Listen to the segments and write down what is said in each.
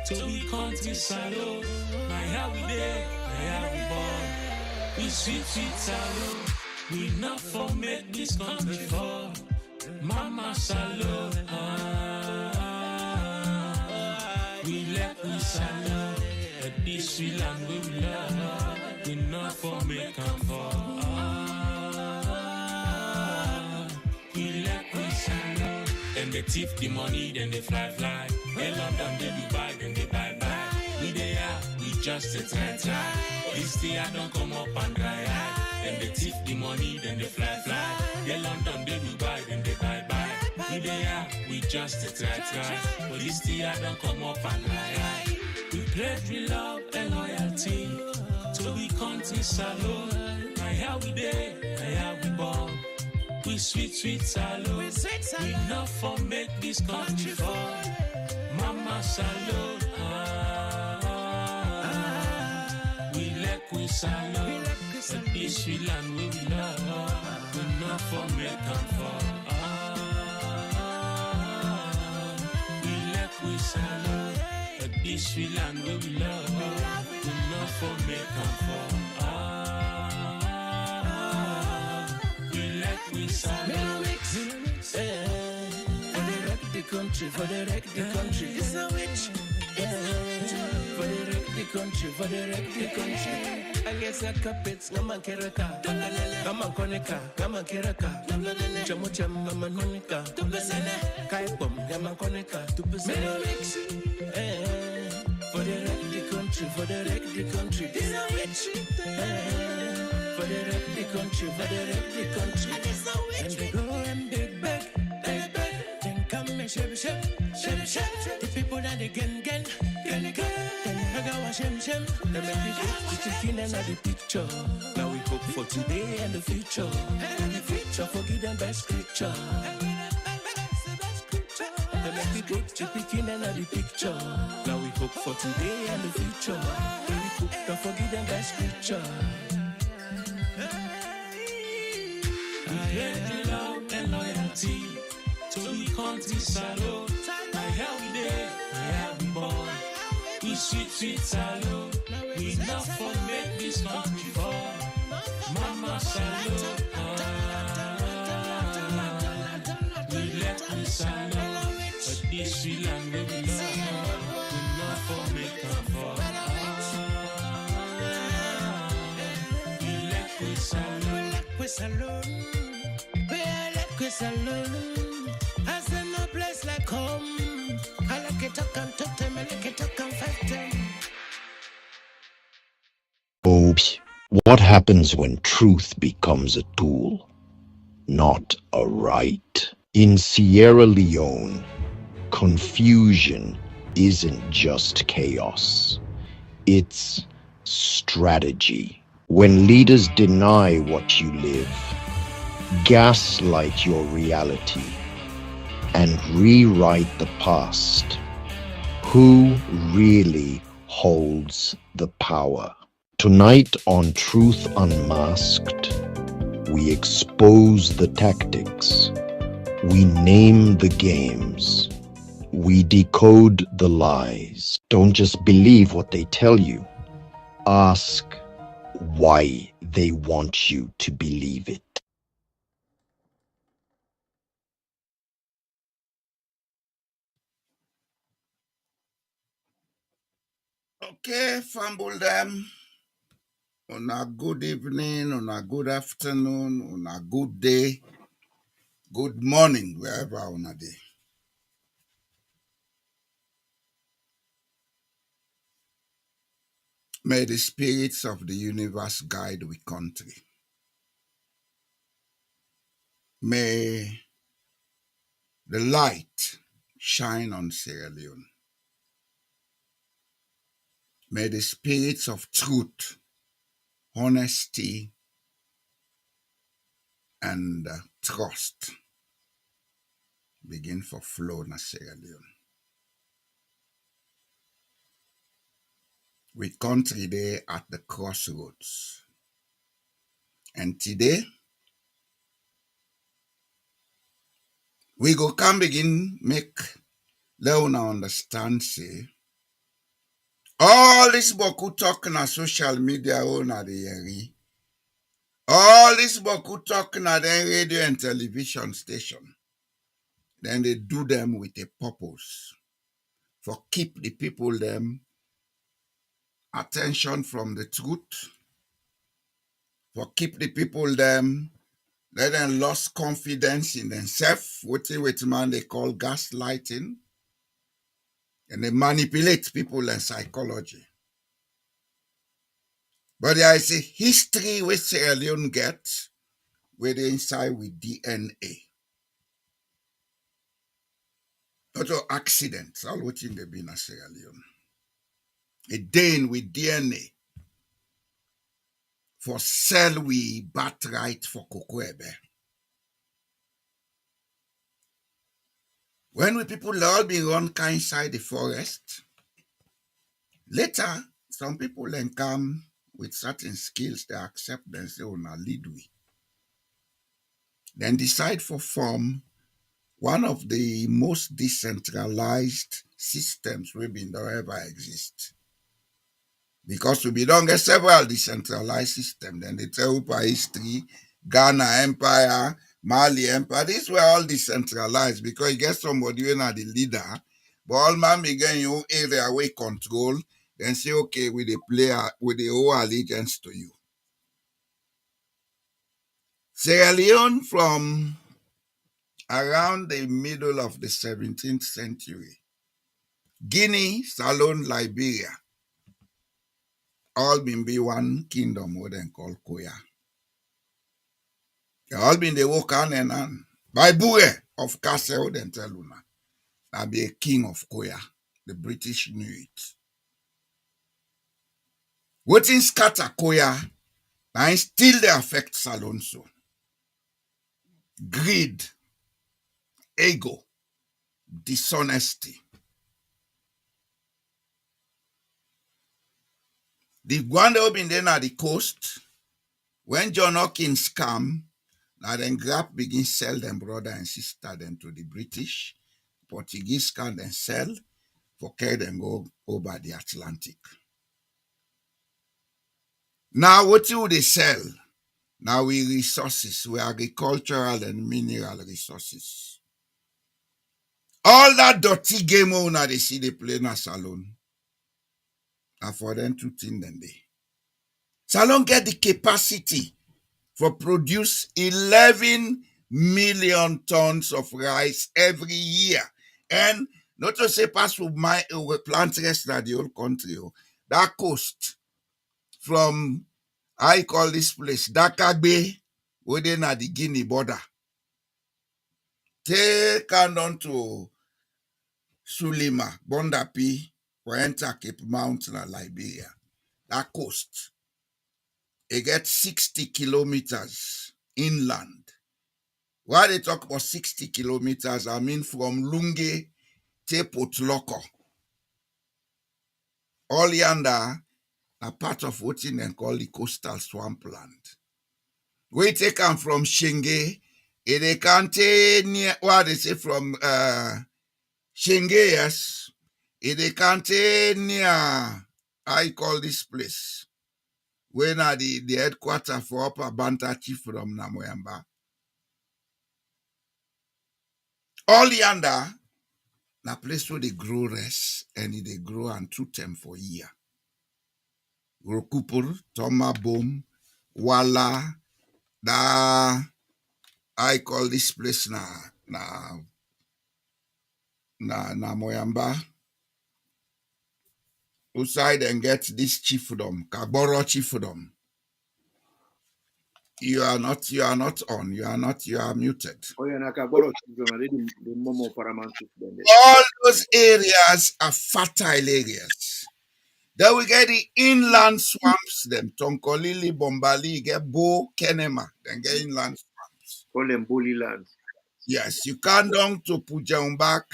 to we country salute. My how we there, my how we born. We sweet salute. We not for make this country fall. Mama salute. We let we salute. But this we land we love. We not for make them fall. We let we salute. Then they thief the money, then they fly. They London, they Dubai, then they buy. We they are, we just a try. This day I don't come up and dry eye. Then they thief the money, then they fly. They London, they Dubai, then they buy. We they are, we just a try. But this day I don't come up and dry eye. We pledge we love and loyalty to we country salute. My how we there, my how we born. We sweet salute. We not for make this country fall. Mama salute. We let we salute. But this we land we love. We not for make them fall. We let we salute. But this we land we love. We not for make them fall. We salute. For the wreck the country. It's a witch. For the wreck the country. I guess I carpets, Gaman Keraka, Gaman Koneka, Gaman Keraka, Chamucham, Gaman Monica, Kaipom, Gaman Koneka, 2%. For the wreck the country. It's a witch. For the wreck the country. And they go and they beg. Shim. The people that they gen. Then I go shim. They make me go to chicken and the picture. Now we hope for today and the future. Forgive them best scripture. They make me go to chicken and the picture. Now we hope for today and the future. Don't forgive them best scripture. I pledge love and loyalty to we country salute. My how we there, my how we born. We sweet salute. We not for make this country fall. Mama salute. We let we salute. But this we land we love. We not for make them fall. We let we salute. We salute. As in no place like home. I like it, I can talk them, I like it, I can fight them. What happens when truth becomes a tool, not a right? In Sierra Leone, confusion isn't just chaos, it's strategy. When leaders deny what you live, gaslight your reality, and rewrite the past, who really holds the power? Tonight on Truth Unmasked, we expose the tactics, we name the games, we decode the lies. Don't just believe what they tell you. Ask why they want you to believe it. Okay, fumble them. On a good evening, on a good afternoon, on a good day, good morning, wherever on a day. May the spirits of the universe guide we country. May the light shine on Sierra Leone. May the spirits of truth, honesty, and trust begin for flow in Sierra Leone. We country there at the crossroads. And today, we go come begin make Leone understand say All this boku talk na social media na the yeri. All this boku talk na the radio and television station. Then they do them with a purpose for keep the people them attention from the truth, for keep the people them let them lost confidence in themselves, with man they call gaslighting, and they manipulate people and psychology. But there is a history which Sierra Leone gets where they inside with DNA. Not an accident, all what in the been a Sierra Leone. A Dane with DNA for sell we birthright for Kokoebe. When we people all been run kind inside the forest, later some people then come with certain skills, they accept and say, oh, now lead we. Then decide for form one of the most decentralized systems we been don't ever exist. Because we don't get several decentralized systems. Then they tell you history, Ghana Empire, Mali Empire. These were all decentralized because you get somebody who are the leader, but all man begin your area away control, then say, okay, with the player, with the whole allegiance to you. Sierra Leone from around the middle of the 17th century, Guinea, Salone, Liberia, all been be one kingdom what they call Koya. They all been the walk hand and hand. By Bure of Castle, then tell Luna. Now be a king of Koya. The British knew it. What in scatter Koya, and still they affect Salone so. Greed, ego, dishonesty. The one that been there at the coast, when John Hawkins come, now then grab begin sell them brother and sister them to the British. Portuguese can then sell for carry them go over the Atlantic. Now what do they sell? Now we resources, we agricultural and mineral resources. All that dirty game owner they see they play na Salone. And for them to think them they. Salone get the capacity for produce 11 million tons of rice every year. And not to say pass with my plant rest na the whole country. That coast from I call this place Dakagbe, within at the Guinea border. Take on to Sulima, Bondapi, for enter Cape Mountain and Liberia. That coast. It gets 60 kilometers inland. Why they talk about 60 kilometers, I mean from Lunge to Potloko. All yonder are part of what they call the coastal swampland. We take them from Shenge, they can't take near what they say from Shenge, yes. They can't take near I call this place. When are the headquarters for Upper Banta Chief from Namoyamba. All yonder na place where they grow rice and they grow and two them for a year. Rokupur, Toma Boom, Wala, da I call this place na Moyamba. Outside and get this chiefdom, Kaboro chiefdom. You are not on. You are muted. Oh, yeah, Nakaboro, the Momo Paramount. All those areas are fertile areas. Then we get the inland swamps, them Tonkolili, Bombali, get Bo, Kenema, then get inland swamps. Call them bully lands. Yes, you come down to Pujaumbak,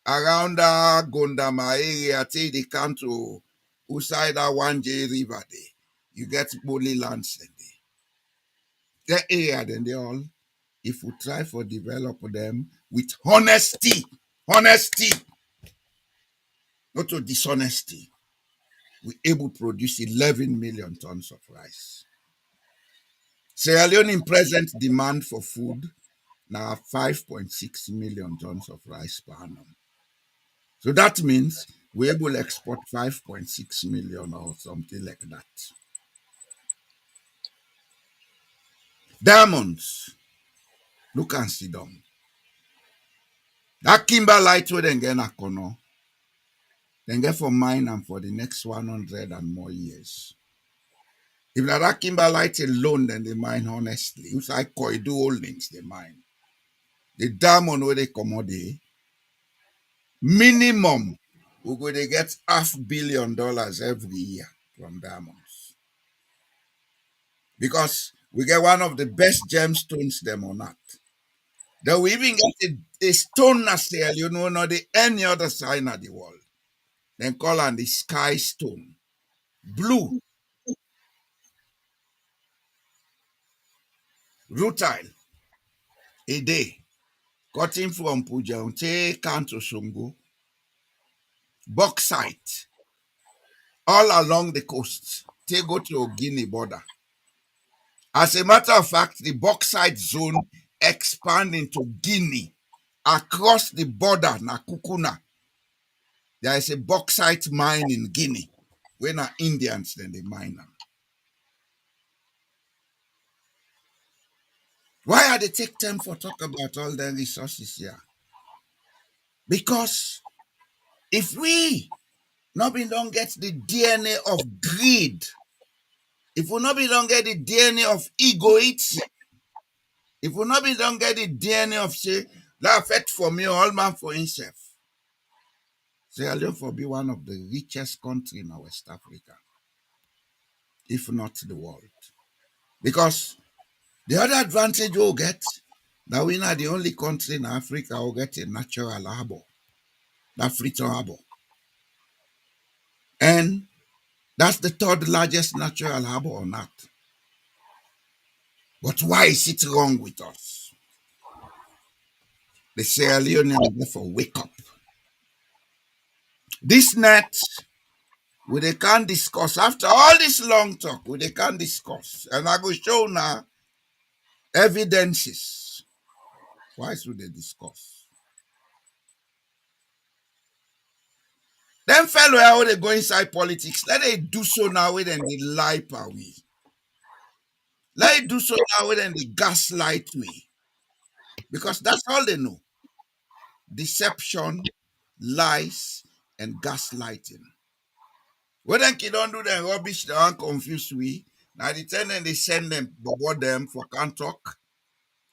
around the Gondama area, till they come to outside that 1J River there. You get bully lands in there. That area, then they all, if we try for develop them with honesty, not to dishonesty. we able to produce 11 million tons of rice. Sierra Leone in present demand for food now 5.6 million tons of rice per annum. So that means we're able to export 5.6 million or something like that. Diamonds, look and see them. That kimberlite where they get Akono, they get for mine and for the next 100 and more years. If that kimberlite alone, then they mine honestly. It's like Koidu holdings, they mine. The diamond where they come out there, minimum, we're going to get $500 million every year from diamonds. Because we get one of the best gemstones them on earth. Then we even get a stone as you know, not the any other sign of the world. Then call on the sky stone. Blue, rutile, a day. Cutting from Pujaunte, Kanto Songo, bauxite, all along the coast. They go to Guinea border. As a matter of fact, the bauxite zone expand into Guinea across the border, na Kukuna. There is a bauxite mine in Guinea. When are Indians, then they mine them. Why are they take time for talk about all the resources here? Because if we not be don't get the DNA of greed, if we not be don't get the DNA of egoism, if we not be don't get the DNA of say that affect for me, all man for himself. Sierra Leone for be one of the richest country in West Africa, if not the world. Because the other advantage we'll get, that we are the only country in Africa who get a natural harbor, that Freetown Harbor. And that's the third largest natural harbor on earth. But why is it wrong with us? The Sierra Leoneans therefore wake up. This net, we they can't discuss. After all this long talk, we they can't discuss. And I go show now evidences. Why should they discuss? Them fellow how they go inside politics. Let they do so now with them they lie per way. Let it do so now with them they gaslight we. Because that's all they know. Deception, lies, and gaslighting. When they don't do the rubbish, they don't confuse we. Now the time they send them bobo them for can't talk.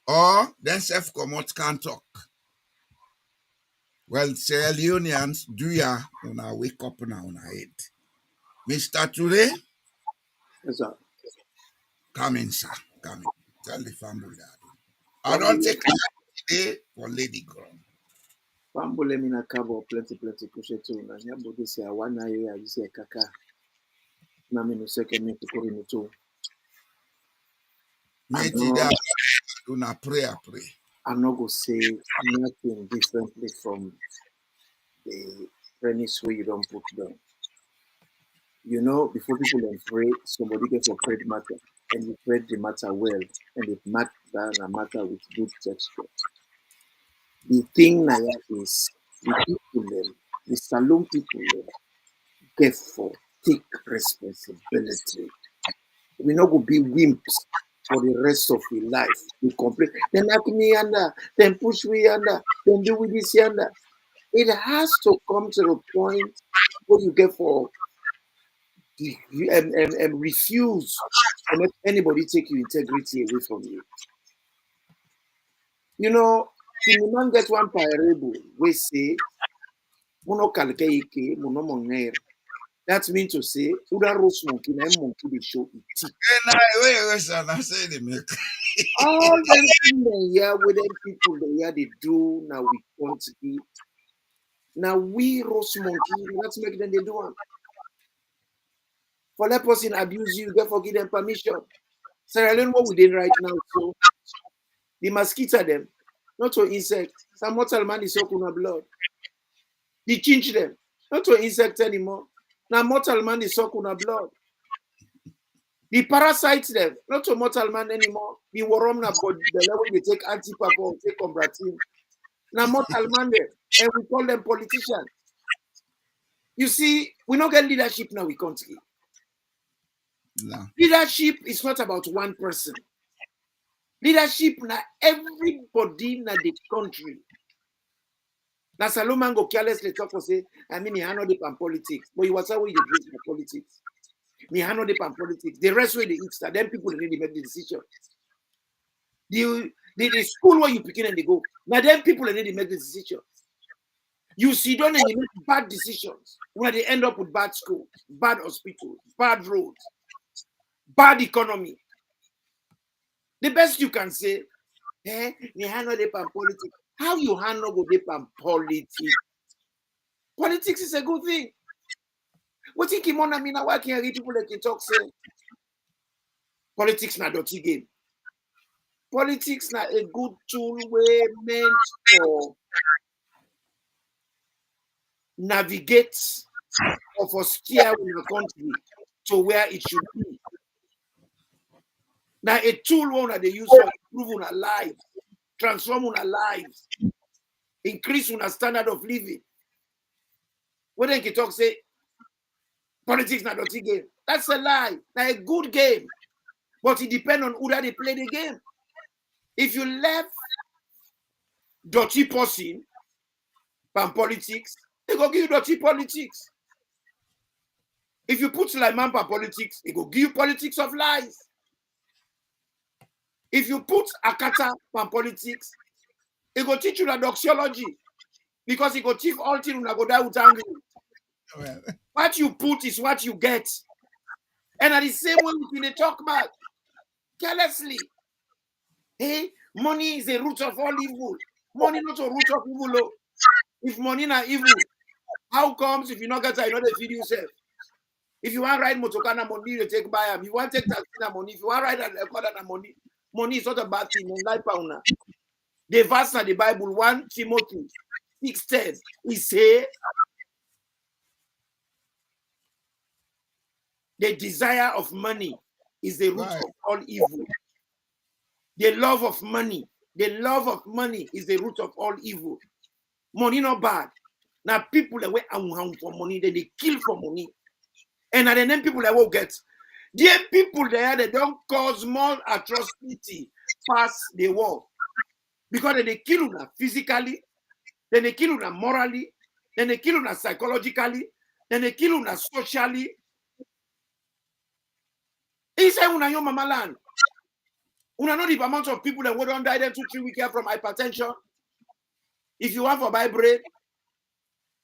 Or then self commot can't talk. Well, Sierra Leoneans, do ya una wake up now on head. Mr. Toure, Yes, sir. come in, sir. Come in. Tell the family that. I don't take time today for Lady Ground. Pambole mina kabo plenty kushetu na nyambo disi ya wana ya disi ya kaka na minu seke mi tukuri mitu. Maybe that do not pray. I'm not going to say nothing differently from the premise where you don't put down. You know, before people then pray, somebody gets a prayed matter, and you prayed the matter well, and it marked down a matter with good texture. The thing now is the people them, the saloon people them, therefore take responsibility. We're not going to be wimps for the rest of your life. We complain, then knock me under, then push me under, then do with this under. It has to come to the point where you get for and refuse to let anybody take your integrity away from you. You know, the man get one parable we say, "Mono kalkeike, mono monger." That means to say, "Uda roast monkey, na monkey they show it." I say the milk. All them things here with them people they do now we quantity. Now we roast monkey, let's make them they do one. For that person abuse you, therefore give them permission. Sarah Leone, what we did right now, so the mosquito them, not to insect. Some mortal man is so kuna blood. They change them, not to insect anymore. Now mortal man is suck on blood. The parasites them, not a mortal man anymore. The worm na body, the level they take anti-papa or take combratin. Now mortal man there, and we call them politicians. You see, we don't get leadership now we country. No. Leadership is not about one person. Leadership na everybody na the country. Now Salomon go carelessly talk for say, I mean, he handle the pan politics, but he was always the dress for politics. He handle the pan politics. The rest way they eat, then people really make the decision. The school where you begin and they go. Now then people need to make the decision. You see, don't and you make bad decisions where they end up with bad schools, bad hospitals, bad roads, bad economy. The best you can say, you handle the pan politics. How you handle the pan politics? Politics is a good thing. What think you want? I mean, why can't people like you talk say politics na dirty game? Politics na a good tool way meant for navigate or for steer in a country to where it should be. Now a tool one that they use for improve our lives, transform our lives, increase our standard of living. When they talk say politics na dirty game, that's a lie. Now a good game, but it depends on who that they play the game. If you left dirty person from politics, they go give you dirty politics. If you put Sulaiman for politics, they go give you politics of lies. If you put Akata for politics, it go teach you the doxology because it go teach all things when I go die with anger. Well, What you put is what you get. And at the same way, we can talk about carelessly. Hey, money is the root of all evil. Money not a root of evil. Though. If money not evil, how comes if you not get you know the video yourself? If you want to ride motokana money, you take buy them. If you want to take taxi money, if you want to ride a recorder money, money is not a bad thing. The verse in the Bible, 1 Timothy 6:10, he say the desire of money is the root of all evil. The love of money is the root of all evil. Money not bad. Now people that wait for money, then they kill for money. And at the end people that will get. There people there they don't cause more atrocity past the war. Because they kill you physically, then they kill you morally, then they kill you psychologically, then they kill you socially. Inside una your mama land. Una know the amount of people that don't die them 2-3 weeks here from hypertension. If you want for buy bread,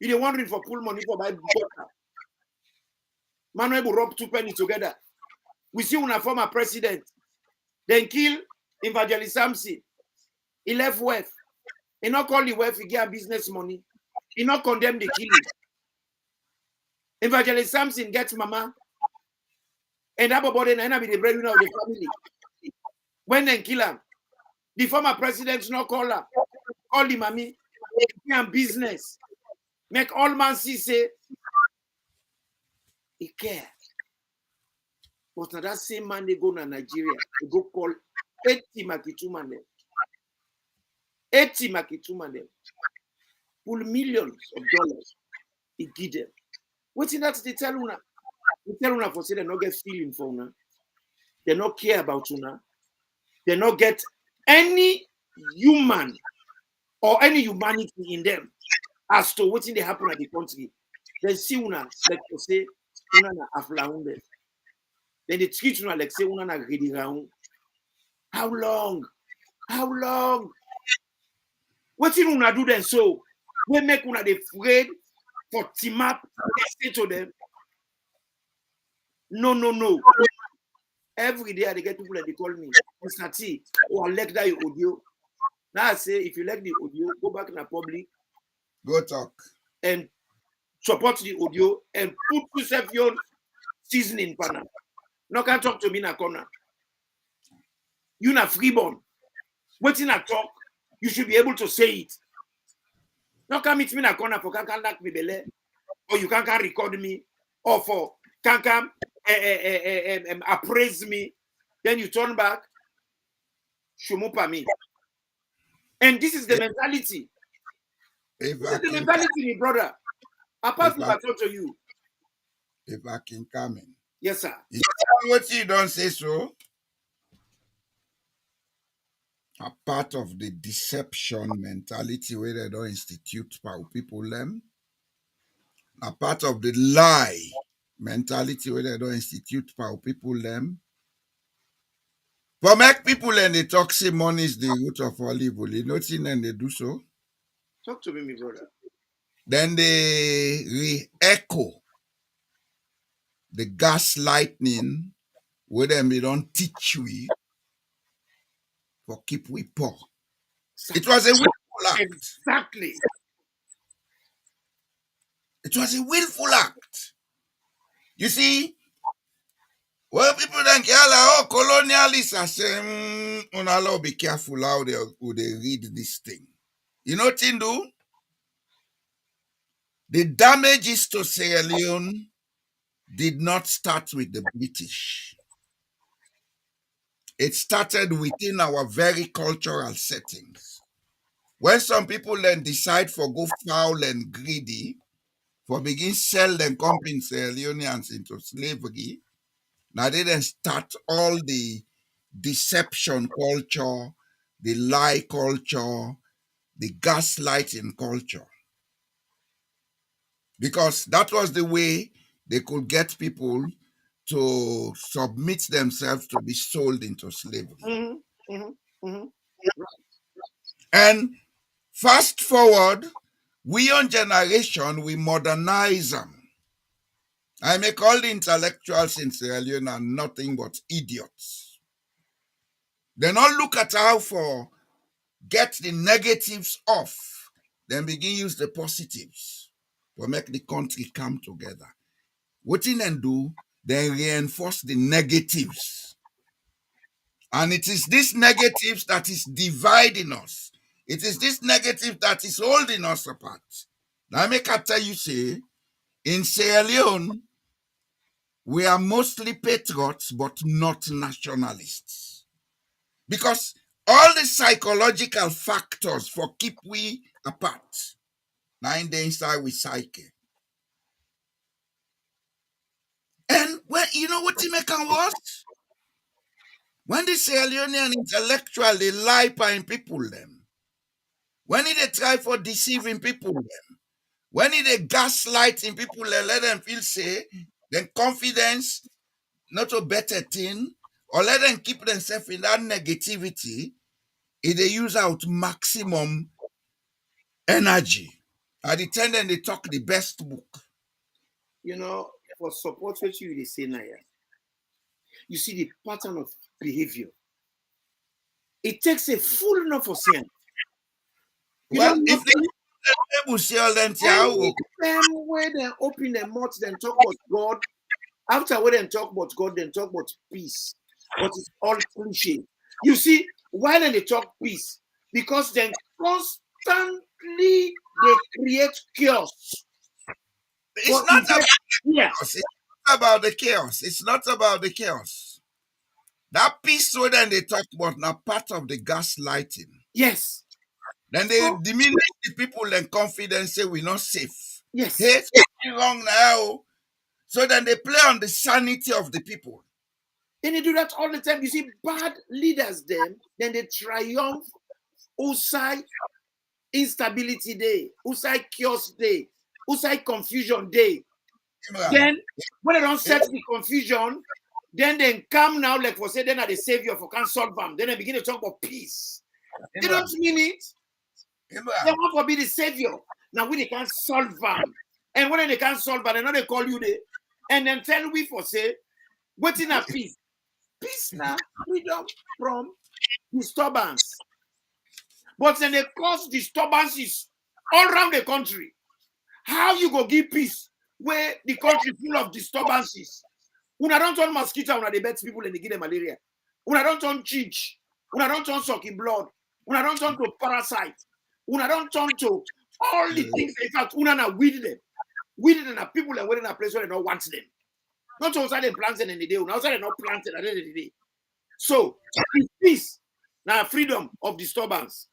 you don't wondering for pool money for buy butter. Manuel will rub 2 pennies together. We see una former president, then kill Evangelist Samson. He left wealth. He not call the wealth, he get business money. He not condemn the killing. Evangelist Samson gets mama. And that body na be the breadwinner of the family. When they kill him, the former president not call her. Call the mommy. And business. Make all man see say he care. But now that same man they go to Nigeria, they go call 80 Makituma them. 80 Makituma them. Pull millions of dollars. He give them. What's in that they tell una? They tell una for say they not get feeling for una. They not care about una. They not get any human or any humanity in them as to what's in the happen at the country. Then see una like to say una na aflaunde. Then they treat una like say una na ready round. How long? How long? What in una do then so? We make una they afraid for team up say to them. No. Every day they get people that they call me, Mr. T, or I like that audio. Now I say, if you like the audio, go back in the public. go talk. And support the audio and put yourself your seasoning panel. No can talk to me in a corner. You're not freeborn. Waiting a talk, you should be able to say it. No can meet me in a corner for can't like me belay, or you can't record me. or for come appraise me, then you turn back, shumupa me. And this is the mentality. If This I is the can, mentality, my brother. Apart from I talk to you. if I can come in. Yes, sir. You know what you don't say so? A part of the deception mentality where they don't institute for people them. A part of the lie mentality where they don't institute for people them. For make people and they talk say money is the root of all evil. You know thing and they do so. Talk to me, my brother. Then they re-echo the gaslighting where them they don't teach we for keep we poor. It was a willful act. Exactly. It was a willful act. You see, well, people think, oh, colonialists are saying, be careful how they read this thing. You know what do? The damages to Sierra Leone did not start with the British. It started within our very cultural settings. When some people then decide for go foul and greedy, for begin sell them company Sierra Leoneans into slavery, now they then start all the deception culture, the lie culture, the gaslighting culture. Because that was the way they could get people to submit themselves to be sold into slavery. Mm-hmm, mm-hmm, mm-hmm. And fast forward, we on generation, we modernize them. I make all the intellectuals in Sierra Leone are nothing but idiots. They not look at how for get the negatives off, then begin use the positives to make the country come together. What in and do, then reinforce the negatives. And it is this negatives that is dividing us. It is this negative that is holding us apart. Now, I make I tell you, say, in Sierra Leone, we are mostly patriots, but not nationalists. Because all the psychological factors for keep we apart. Now in the inside we psyche. And when you know what you make them worse? When the Sierra Leonean intellectual they lie by people them. When they try for deceiving people them. When they gaslighting people they let them feel say then confidence not a better thing or let them keep themselves in that negativity. If they use out maximum energy. At the time then they talk the best book. You know, for support what you say now, you see the pattern of behavior. It takes a full enough for sin. Well, if they able to all them them where they open their mouth, then talk about God. After where they talk about God, then talk about peace. But it's all cliche. You see, why don't they talk peace? Because then constantly they create chaos. it's not about chaos. It's not about the chaos. It's not about the chaos. That peace so then they talk about now part of the gaslighting. Yes. Then they diminish the people and confidence say we're not safe. Yes. Hey, it's wrong now. So then they play on the sanity of the people. And they do that all the time. You see, bad leaders then they triumph outside instability day, outside chaos day, outside confusion day. Then when they don't set the confusion, then they come now, like for say, then are the savior for can solve them. Then they begin to talk about peace. They don't mean it. They want to be the savior. Now when they can't solve them. And when they can't solve them, then they call you there. And then tell we for say, what's in a peace? Peace now, freedom from disturbance. But then they cause disturbances all around the country. How you go give peace where the country full of disturbances? Una don't turn mosquito, una they bet people and they give them malaria. Una don't turn chinch. Una don't turn sucking blood. Una don't turn to parasite. Una don't turn to all the things. In fact, una na weed them. We didn't have people that were in a place where they don't want them. Not outside them planting in the day, outside they're not planted at the end of the day. So, peace, now freedom of disturbance.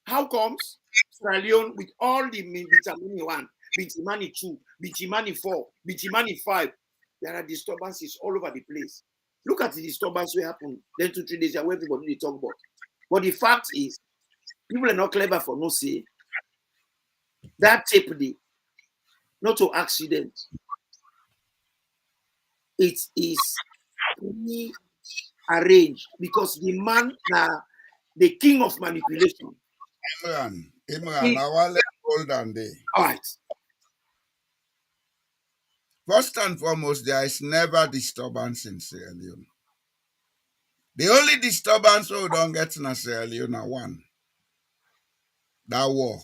How comes Sierra Leone with all the Bitamani 1, Bitamani 2, Bitamani 4, Bitamani 5, there are disturbances all over the place. Look at the disturbance that happened then 2-3 days ago, everybody they talk about. But the fact is, people are not clever for no say. That tape, not to accident. It is pre-arranged because the man, the king of manipulation. Imran, our hold on there. All right. First and foremost, there is never disturbance in Sierra Leone. The only disturbance we don't get in Sierra Leone are one. That war.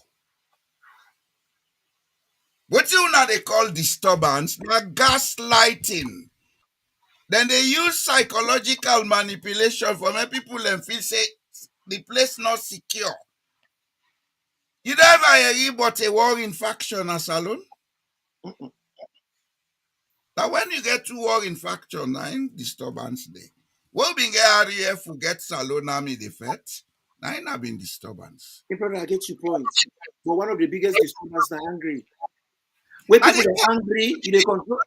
What you know they call disturbance? Now gaslighting. Then they use psychological manipulation for make people and feel say the place not secure. You never hear about a war in faction as alone? Now when you get to war in faction, now in disturbance day. We'll be get RAF who get Salon army defect. Now in have been disturbance. Hey, brother, I get your point. But one of the biggest disturbances are angry. When people are angry, they control.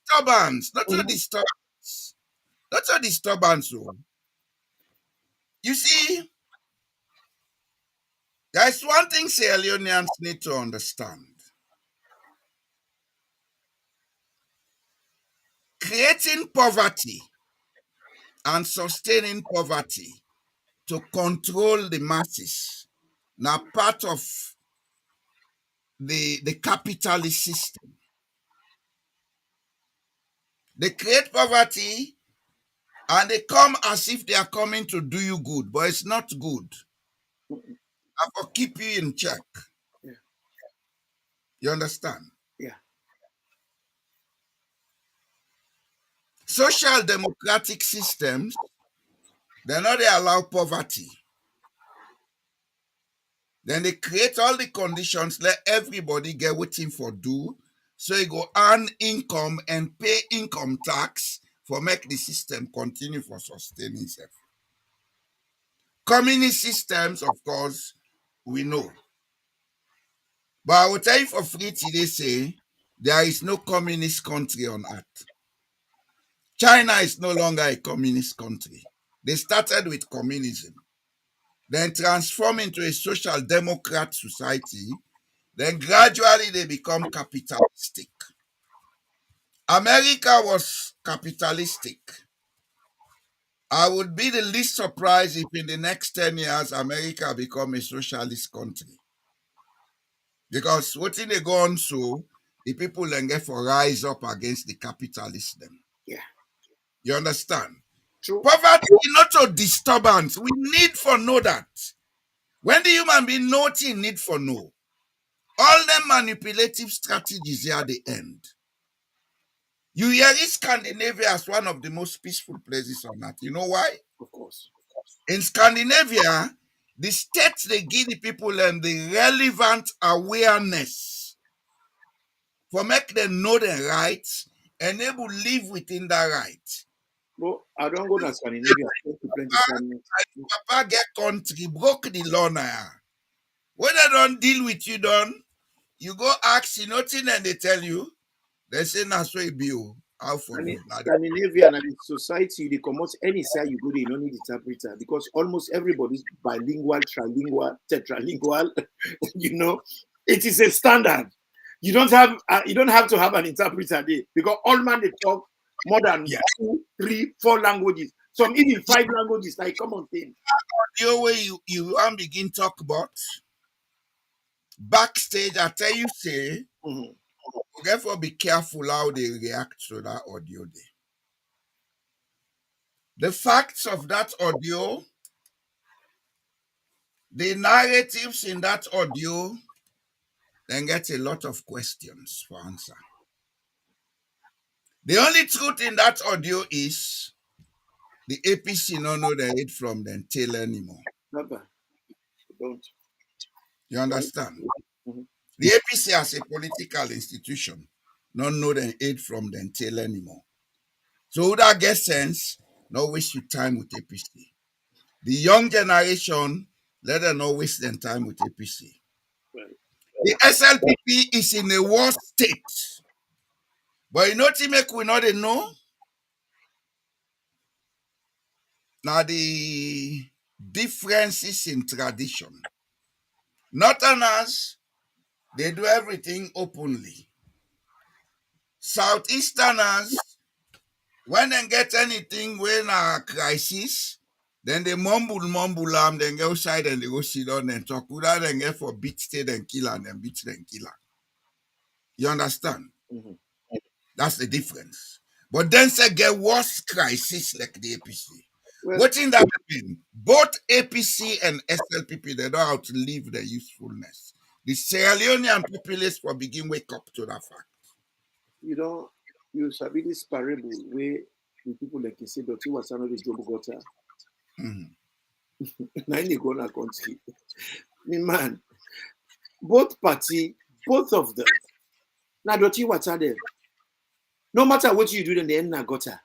Disturbance, not a disturbance. Not a disturbance. Oh. You see, there's one thing Leoneans need to understand. Creating poverty and sustaining poverty to control the masses now part of the capitalist system. They create poverty and they come as if they are coming to do you good, but it's not good. And for keep you in check. Yeah. You understand? Yeah. Social democratic systems, they know they allow poverty. Then they create all the conditions, let everybody get what him for do, so you go earn income and pay income tax for make the system continue for sustaining itself. Communist systems, of course, we know. But I will tell you for free today, say, there is no communist country on earth. China is no longer a communist country. They started with communism, then transform into a social democrat society, then gradually they become capitalistic. America was capitalistic. I would be the least surprised if in the next 10 years America become a socialist country. Because what they go on so, the people then get for rise up against the capitalism. Yeah. You understand? True. Poverty is not a disturbance. We need for know that. When the human being nothing need for know. All them manipulative strategies here at the end. You hear Scandinavia as one of the most peaceful places on earth. You know why? Of course. In Scandinavia, the states they give the people and the relevant awareness for make them know their rights and able to live within that right. Well, I don't go to Scandinavia. Papa get country, broke the law now. When they don't deal with you, you go ask you nothing and they tell you, they say that's why you how for you. Scandinavia and the society, they come out any side you go, they don't need interpreter because almost everybody's bilingual, trilingual, tetralingual. You know, it is a standard. You don't have to have an interpreter there because all man they talk more than 2, 3, 4 languages. Some even 5 languages, like common thing. The way you begin talk about backstage, I tell you, say, therefore be careful how they react to that audio there. The facts of that audio, the narratives in that audio, then get a lot of questions for answer. The only truth in that audio is the APC no know the aid from them tail anymore. Never. Don't. You understand? The APC as a political institution not know them aid from them tail anymore. So who that get sense, not waste your time with APC. The young generation, let them not waste their time with APC. Right. The SLPP is in a worse state. But you know, to make we not know. Now the differences in tradition. Northerners, they do everything openly. Southeasterners, when they get anything when a crisis, then they mumble, then go outside and they go sit down and talk. Without then get for beat state and kill and then beat then killer. You understand? Mhm. That's the difference. But then say get worse crisis like the APC. Well, What in that happen? Both APC and SLPP, they don't outlive their usefulness. The Sierra Leonean populace will begin wake up to that fact. you know, you sabi this parable where the people like you say, "Doti was another job gutter." Mhm. Now they go na country. Me man, both party, both of them. Now Doti water them. No matter what you do, then they end na gutter.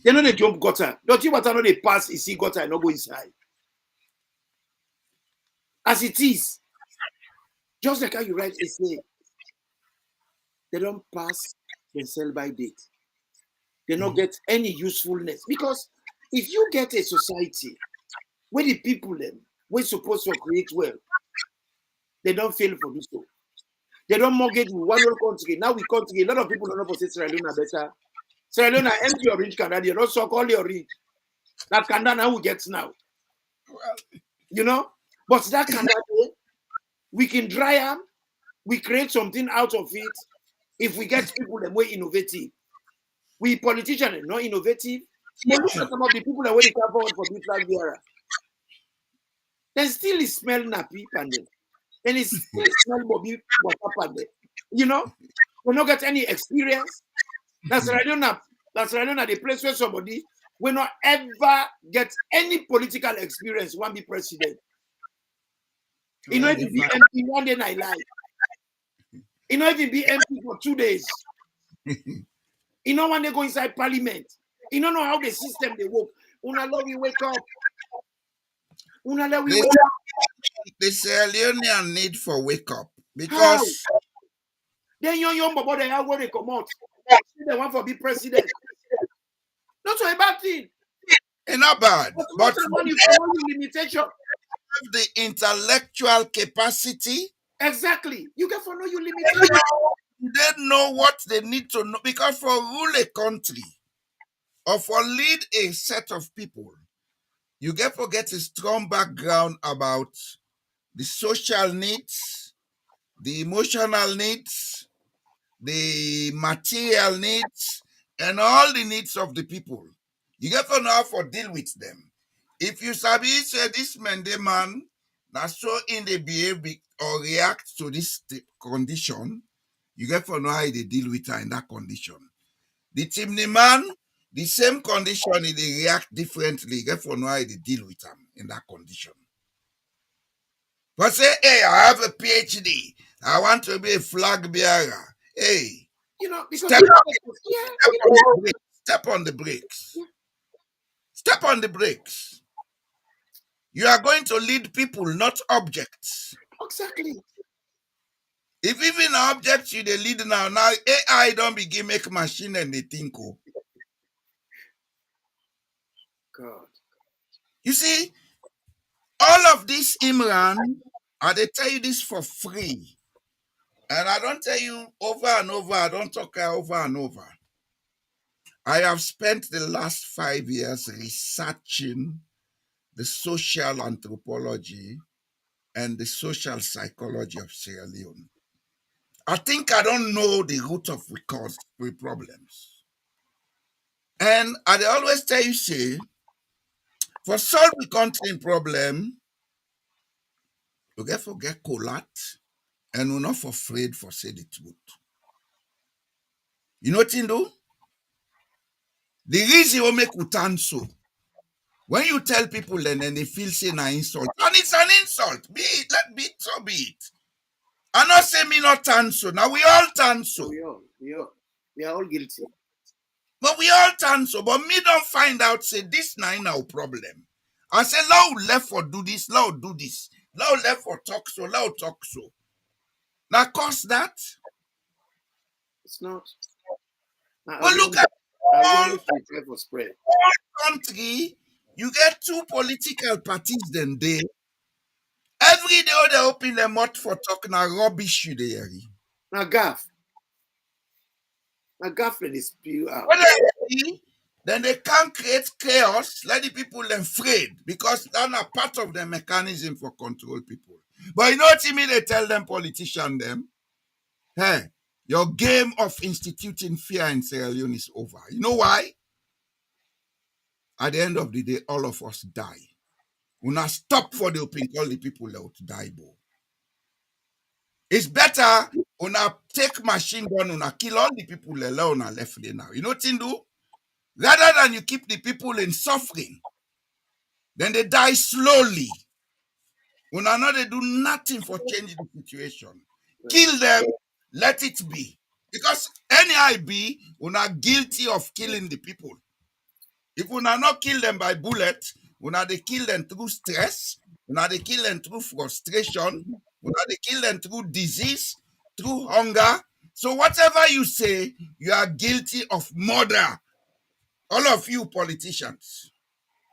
They know they jump gutter. Doti water no they pass. You see gutter, and no go inside. As it is, just like how you write essay, they don't pass the sell by date. They don't get any usefulness because if you get a society where the people them we're supposed to create wealth, they don't fail for this so. They don't mortgage with one whole country. Now we country, a lot of people don't know for say Sierra Leone are better. Sierra Leone are empty orange Canada, they don't suck all your rich. That Canada now we get now. You know? But that Canada, we can dry them, we create something out of it if we get people that way innovative. We politicians are not innovative. But look at some of the people that when they come forward for this flag bearer. Then still it smell nappy pandem. And it still smell Bobby water pandem. You know? We don't get any experience. That's right. That's right. The place where somebody will not ever get any political experience, one be president. You know, if you be MP one day night life. You know, if you be MP for 2 days. You know, when they go inside parliament. You don't know how the system they work. Una let we wake up. Una let we wake up. The Sierra Leonean need for wake up How? because Then young bobo they have where they come out. They want for be president. Not so a bad thing. it's not bad, But but when you follow your limitation. have the intellectual capacity. Exactly. You can follow your limitation. They know what they need to know because for rule a country or for lead a set of people, you get to get a strong background about the social needs, the emotional needs, the material needs, and all the needs of the people. You get to know how to deal with them. If you sabi say this man, the man, that's so in the behave or react to this condition, you get to know how they deal with her in that condition. The chimney man, the same condition, they react differently. You get to know how they deal with them in that condition. But say, hey, I have a PhD. I want to be a flag bearer. Hey, You know, because step, yeah, step on the brakes. Step on the brakes. You are going to lead people, not objects. exactly. If even objects you they lead now AI don't begin make machine and they think. Oh. God. You see, all of this Imran, they tell you this for free. And I don't tell you over and over, I don't talk over and over. I have spent the last 5 years researching the social anthropology and the social psychology of Sierra Leone. I think I don't know the root of we cause we problems. And I dey always tell you, say, for solve the country problem, you get forget collat and we're not for afraid for say the truth. You know what you do? The reason we make utan so. When you tell people and then they feel say na insult, and it's an insult. Be it, let be it, so be it. I not say me not turn so. Now we all turn so. We are all guilty. But we all turn so. But me don't find out, say, this now problem. I say, Lord left for do this, Lord do this. Lord left for talk so, Lord talk so. Now, cause that. It's not. But look at all try for spread. country, you get two political parties then they. Every day they open their mouth for talk now rubbish you there. Now gaff. Now gaff let it spew out. When they see, then they can't create chaos, let the people then afraid because that's a part of the mechanism for control people. But you know what I mean? They tell them politician them, hey, your game of instituting fear in Sierra Leone is over. You know why? At the end of the day, all of us die. We not stop for the open all the people that would die, bo. It's better una take machine gun, una kill all the people that una left there now. You know what you do? Rather than you keep the people in suffering, then they die slowly. Una know they do nothing for changing the situation. Kill them, let it be. Because any IB, una guilty of killing the people. If una not kill them by bullet, una they kill them through stress, una they kill them through frustration, una they kill them through disease, through hunger. So whatever you say, you are guilty of murder. All of you politicians.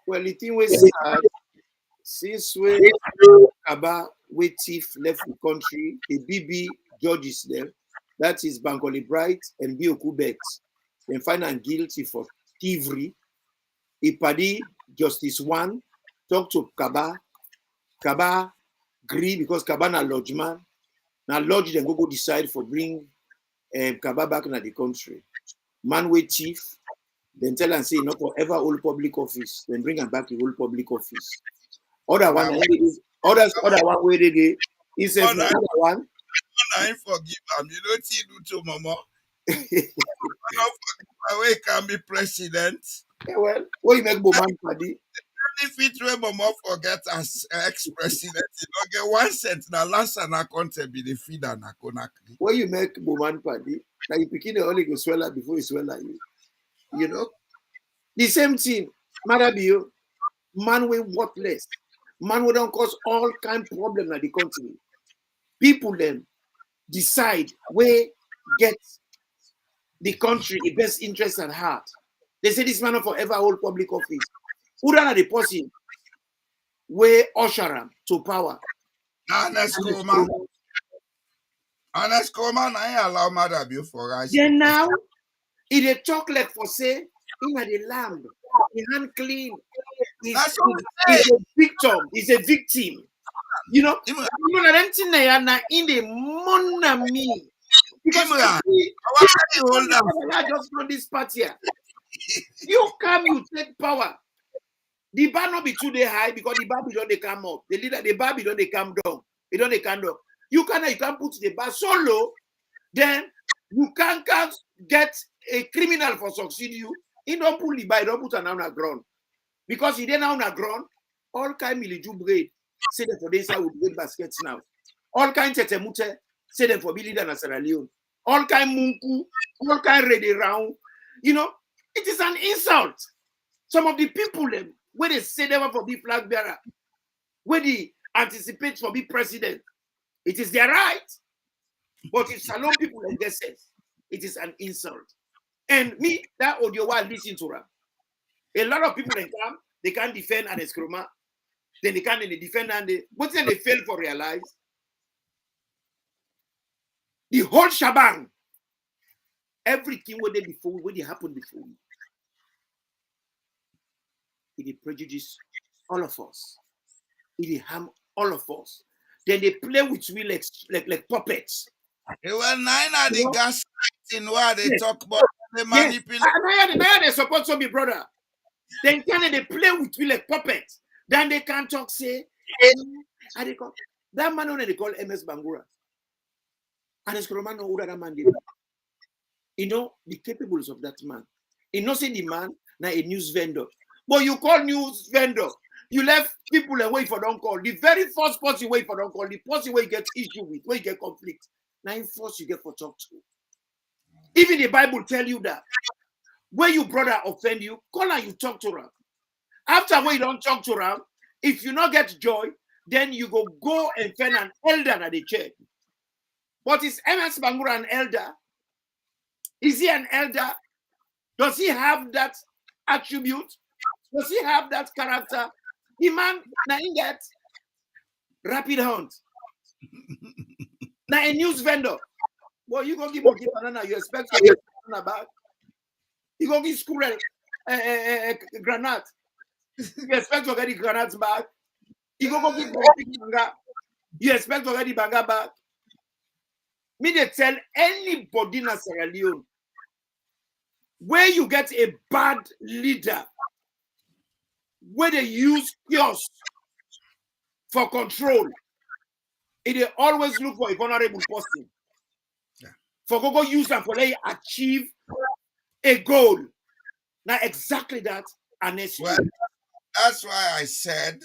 Well, the thing was sad, since we Kaba, we thief left the country, the BB judges them, that is Bankole Bright and Bioku Bet, then find them guilty for thievery. Ipadi, Justice One, talk to Kaba, Kaba agree because Kaba na lodgeman, now lodge then go decide for bring Kaba back in the country. Man we chief, then tell and say not forever hold public office, then bring him back to hold public office. Other one, other one where they do. He says another one. I forgive him. You know what he do to Mama? I can be president. Yeah, well, what you make Boman Paddy? If it were Mama forget as ex-president, you don't get 1 cent. Now last and I can't be the feeder na konakri. What you make Boman Paddy? Now you picking the only go swell before you swell you. You know? The same thing, Marabio, man we worthless. Man we don't cause all kind of problem in the country. People then decide where get the country the best interest at heart. They say this man will forever hold public office. Who are the person where usher him to power? Honest Coleman, I allow Marabio for us. Then now, it a chocolate for say, in the lamb, the hand clean. He's a victim. He's a victim. You know, in the monami. Because I just run this party here. You come, you take power. The bar not be too high because the bar don't they come up. The leader, the bar don't they come down. They don't they come down. You can put the bar so low, then you can't get a criminal for succeed you. He don't pull the bar, don't put an on the ground. Because he then on the ground, all kind miliju braid, say them for this side with great baskets now. All kind tetemute, say them for be leader in Sierra Leone. All kind munku, all kind ready round. You know, it is an insult. Some of the people them, where they say they want for be flag bearer, where they anticipate for be president, it is their right. But if Salon people like this says, it is an insult. And me, that audio while listening to her, a lot of people come, they can't defend an escroma, then they can't defend and but then they fail for realize the whole shebang, everything what they before, what they happened before, it prejudice all of us. It harm all of us. Then they play with we like puppets. It was 9 of the gaslighting where they talk about the manipulation. Now they support to be brother. Then can they play with we like puppets? Then they can talk say, and they call that man only they call MS Bangura. And it's man no that man did. You know the capables of that man. You know say the man now a news vendor. But you call news vendor. You left people away for don't call. The very first person wait for don't call, the person where you get issue with, where you get conflict. Now in first you get for talk to. Even the Bible tell you that when your brother offend you, call and you talk to her. After when you don't talk to her, if you not get joy, then you go and find an elder at the church. But is MS Bangura an elder? Is he an elder? Does he have that attribute? Does he have that character? The man, now in that rapid hunt. Now a news vendor. Well, you go give monkey banana, you expect to get banana back. You go give squirrel granite. You expect to get the granates back. You go give banga. You expect to get the banga back. Me they tell anybody in Sierra Leone where you get a bad leader, where they use chaos for control, they always look for a vulnerable person. Yeah. For go use them for they achieve a goal. Now exactly that, and Well, that's why I said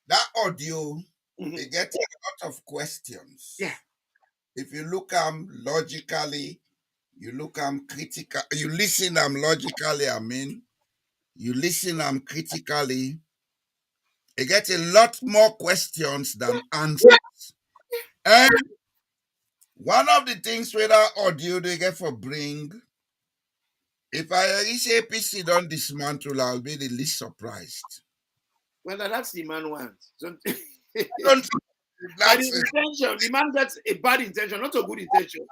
that audio, they get a lot of questions. Yeah. If you look logically, you look critical, you listen logically, you listen critically, you get a lot more questions than answers. And one of the things with that audio they get for bring, if I reach APC don't dismantle, I'll be the least surprised. Well, that's the man wants. So, Don't- by the That's it. intention, the man gets a bad intention, not a good intention.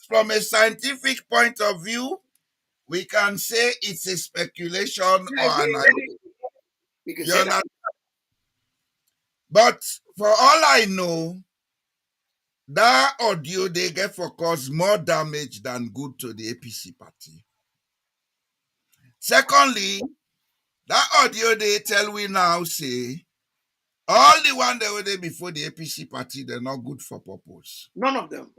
From a scientific point of view, we can say it's a speculation or an idea. We can You say that. understand? But for all I know, that audio they get for cause more damage than good to the APC party. Secondly, that audio they tell we now say all the one they were there before the APC party, they're not good for purpose. None of them.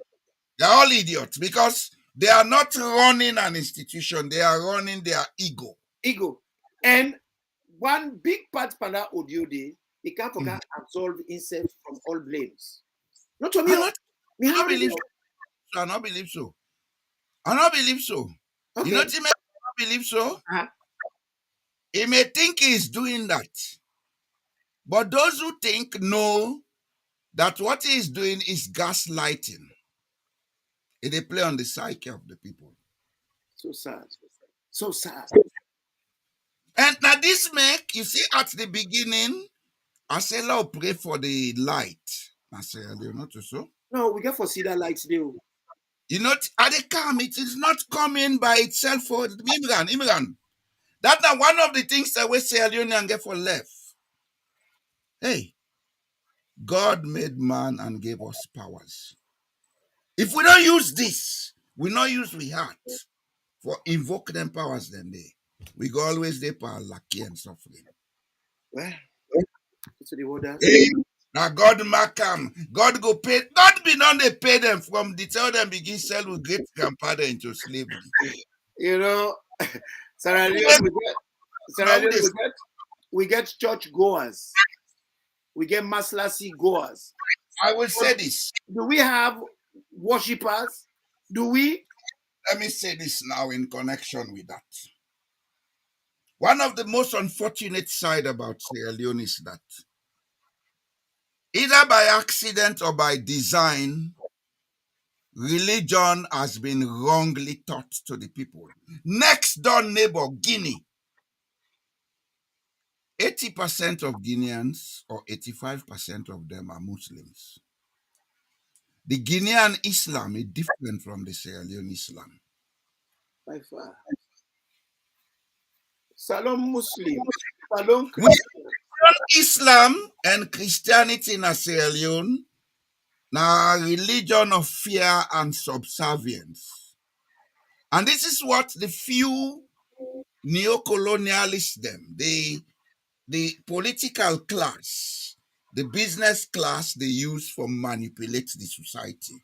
They're all idiots because they are not running an institution, they are running their ego. Ego. And one big part for that audio day, he can't forget absolve himself from all blames. Not to me. I don't believe so. I don't believe so. I don't believe so. Okay. You know what I don't believe so? Uh-huh. He may think he's doing that. But those who think know that what he is doing is gaslighting. They play on the psyche of the people. So sad. So sad. And now this make, you see at the beginning, I say, Lord, pray for the light. I say, you know so? No, we get for see that light there. You know, at the come, it is not coming by itself for Imran. That's not one of the things that we say Leone and get for left. Hey, God made man and gave us powers. If we don't use this, we not use we heart for invoke them powers then they. We go always there for lucky and suffering. Well, to the order. Hey, now God mark them. God go pay. God be not they pay them from the tell them begin sell with great grandfather into slavery. You know, Sierra Leone, we get church goers. We get maslasi goers. I will say this. Do we have worshippers? Do we? Let me say this now in connection with that. One of the most unfortunate side about Sierra Leone is that either by accident or by design, religion has been wrongly taught to the people. Next door neighbor, Guinea. 80% of Guineans or 85% of them are Muslims. The Guinean Islam is different from the Sierra Leone Islam. By far. Salom Muslim. Salom Christian. Islam and Christianity in Sierra Leone now religion of fear and subservience. And this is what the few neo-colonialists the political class, the business class they use for manipulate the society.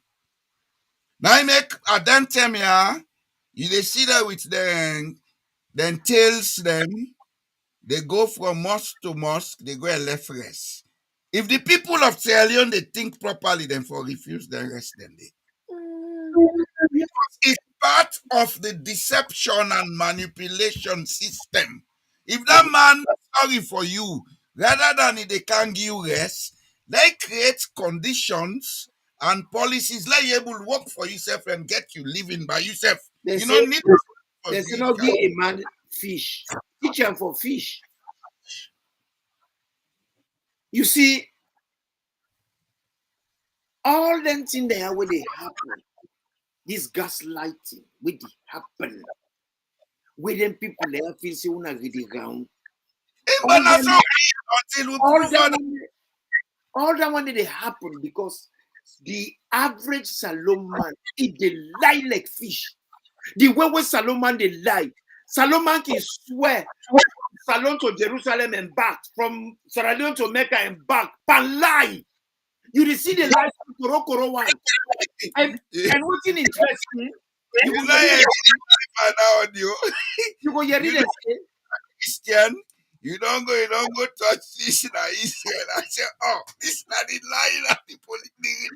Now I make a then tell me, you they see that with them, then tells them, They go from mosque to mosque, they go and left rest. If the people of Sierra Leone they think properly, then for refuse, then rest them they. It's part of the deception and manipulation system. If that man sorry for you, rather than if they can't give you rest, they create conditions and policies like you able to work for yourself and get you living by yourself. They You say don't need for they say the not give a man fish. Teach him for fish. You see, all them things there where they happen, this gaslighting, where they happen, where them people there feel say una really round. but not so until we All prove that other. all that one they happen because the average Salon man, they lie like fish. The way where Salon man they lie, Salon man can swear Salon to Jerusalem and back, from Sierra Leone to Mecca and back, and lie. You see the lie from Koro one. And what's interesting, you You go know, hear audio. you go hear You it say, Christian, you don't go touch this in Israel. I say, oh, this not the lie that the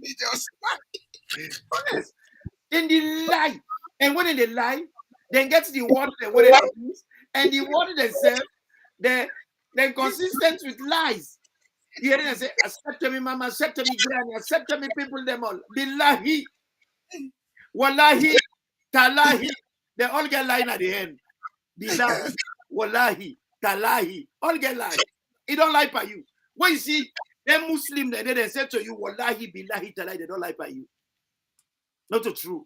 religious honest. Then they lie. And when they lie, then get the word and what they use, and the word themselves, they're consistent with lies. You hear them say, accept me, mama, accept me, granny, accept me, people, them all. Billahi, wallahi, talahi. They all get lying at the end. Billahi, wallahi, talahi. All get lie. It don't lie by you. When you see them Muslim, they say to you, wallahi, billahi, talahi, they don't lie by you. Not true.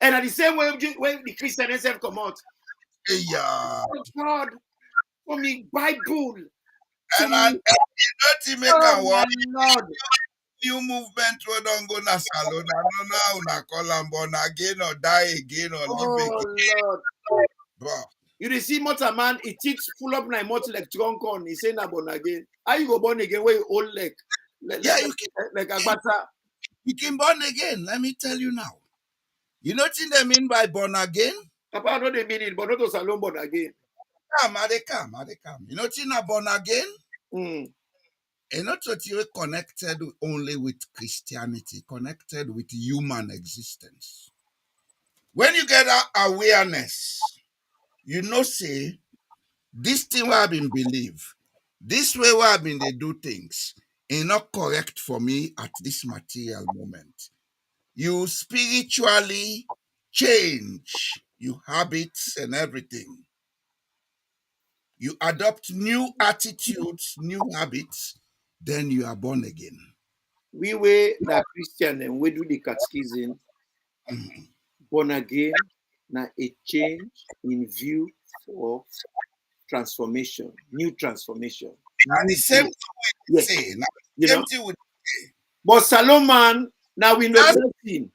And at the same way, when the Christian themselves come out, Yeah. oh God, for me, Bible. And I don't make Oh a my word. Lord. New movement we don't go na salon. I don't know how na call them born again or die again or live Oh again. Lord. Bro. You see, Mota man, it teach full up my mouth like drunk on. He say na born again. How you go born again? Where you old like Yeah, like Agbata? you can born again. Let me tell you now. You know what they mean by born again? Papa, I know they mean it, but not to salon born again. They come. You know what na born again? Mm. And not that you're connected only with Christianity, connected with human existence. When you get that awareness, you know, say, this thing where I've been believe, this way where I've been they do things, is not correct for me at this material moment. You spiritually change your habits and everything. You adopt new attitudes, new habits, then you are born again. We were na Christian and we do the catechism. Born again, na a change in view for transformation, new transformation. And the same thing we Yes, say. Now, you same know. thing we But Salomon, now we know That's- nothing.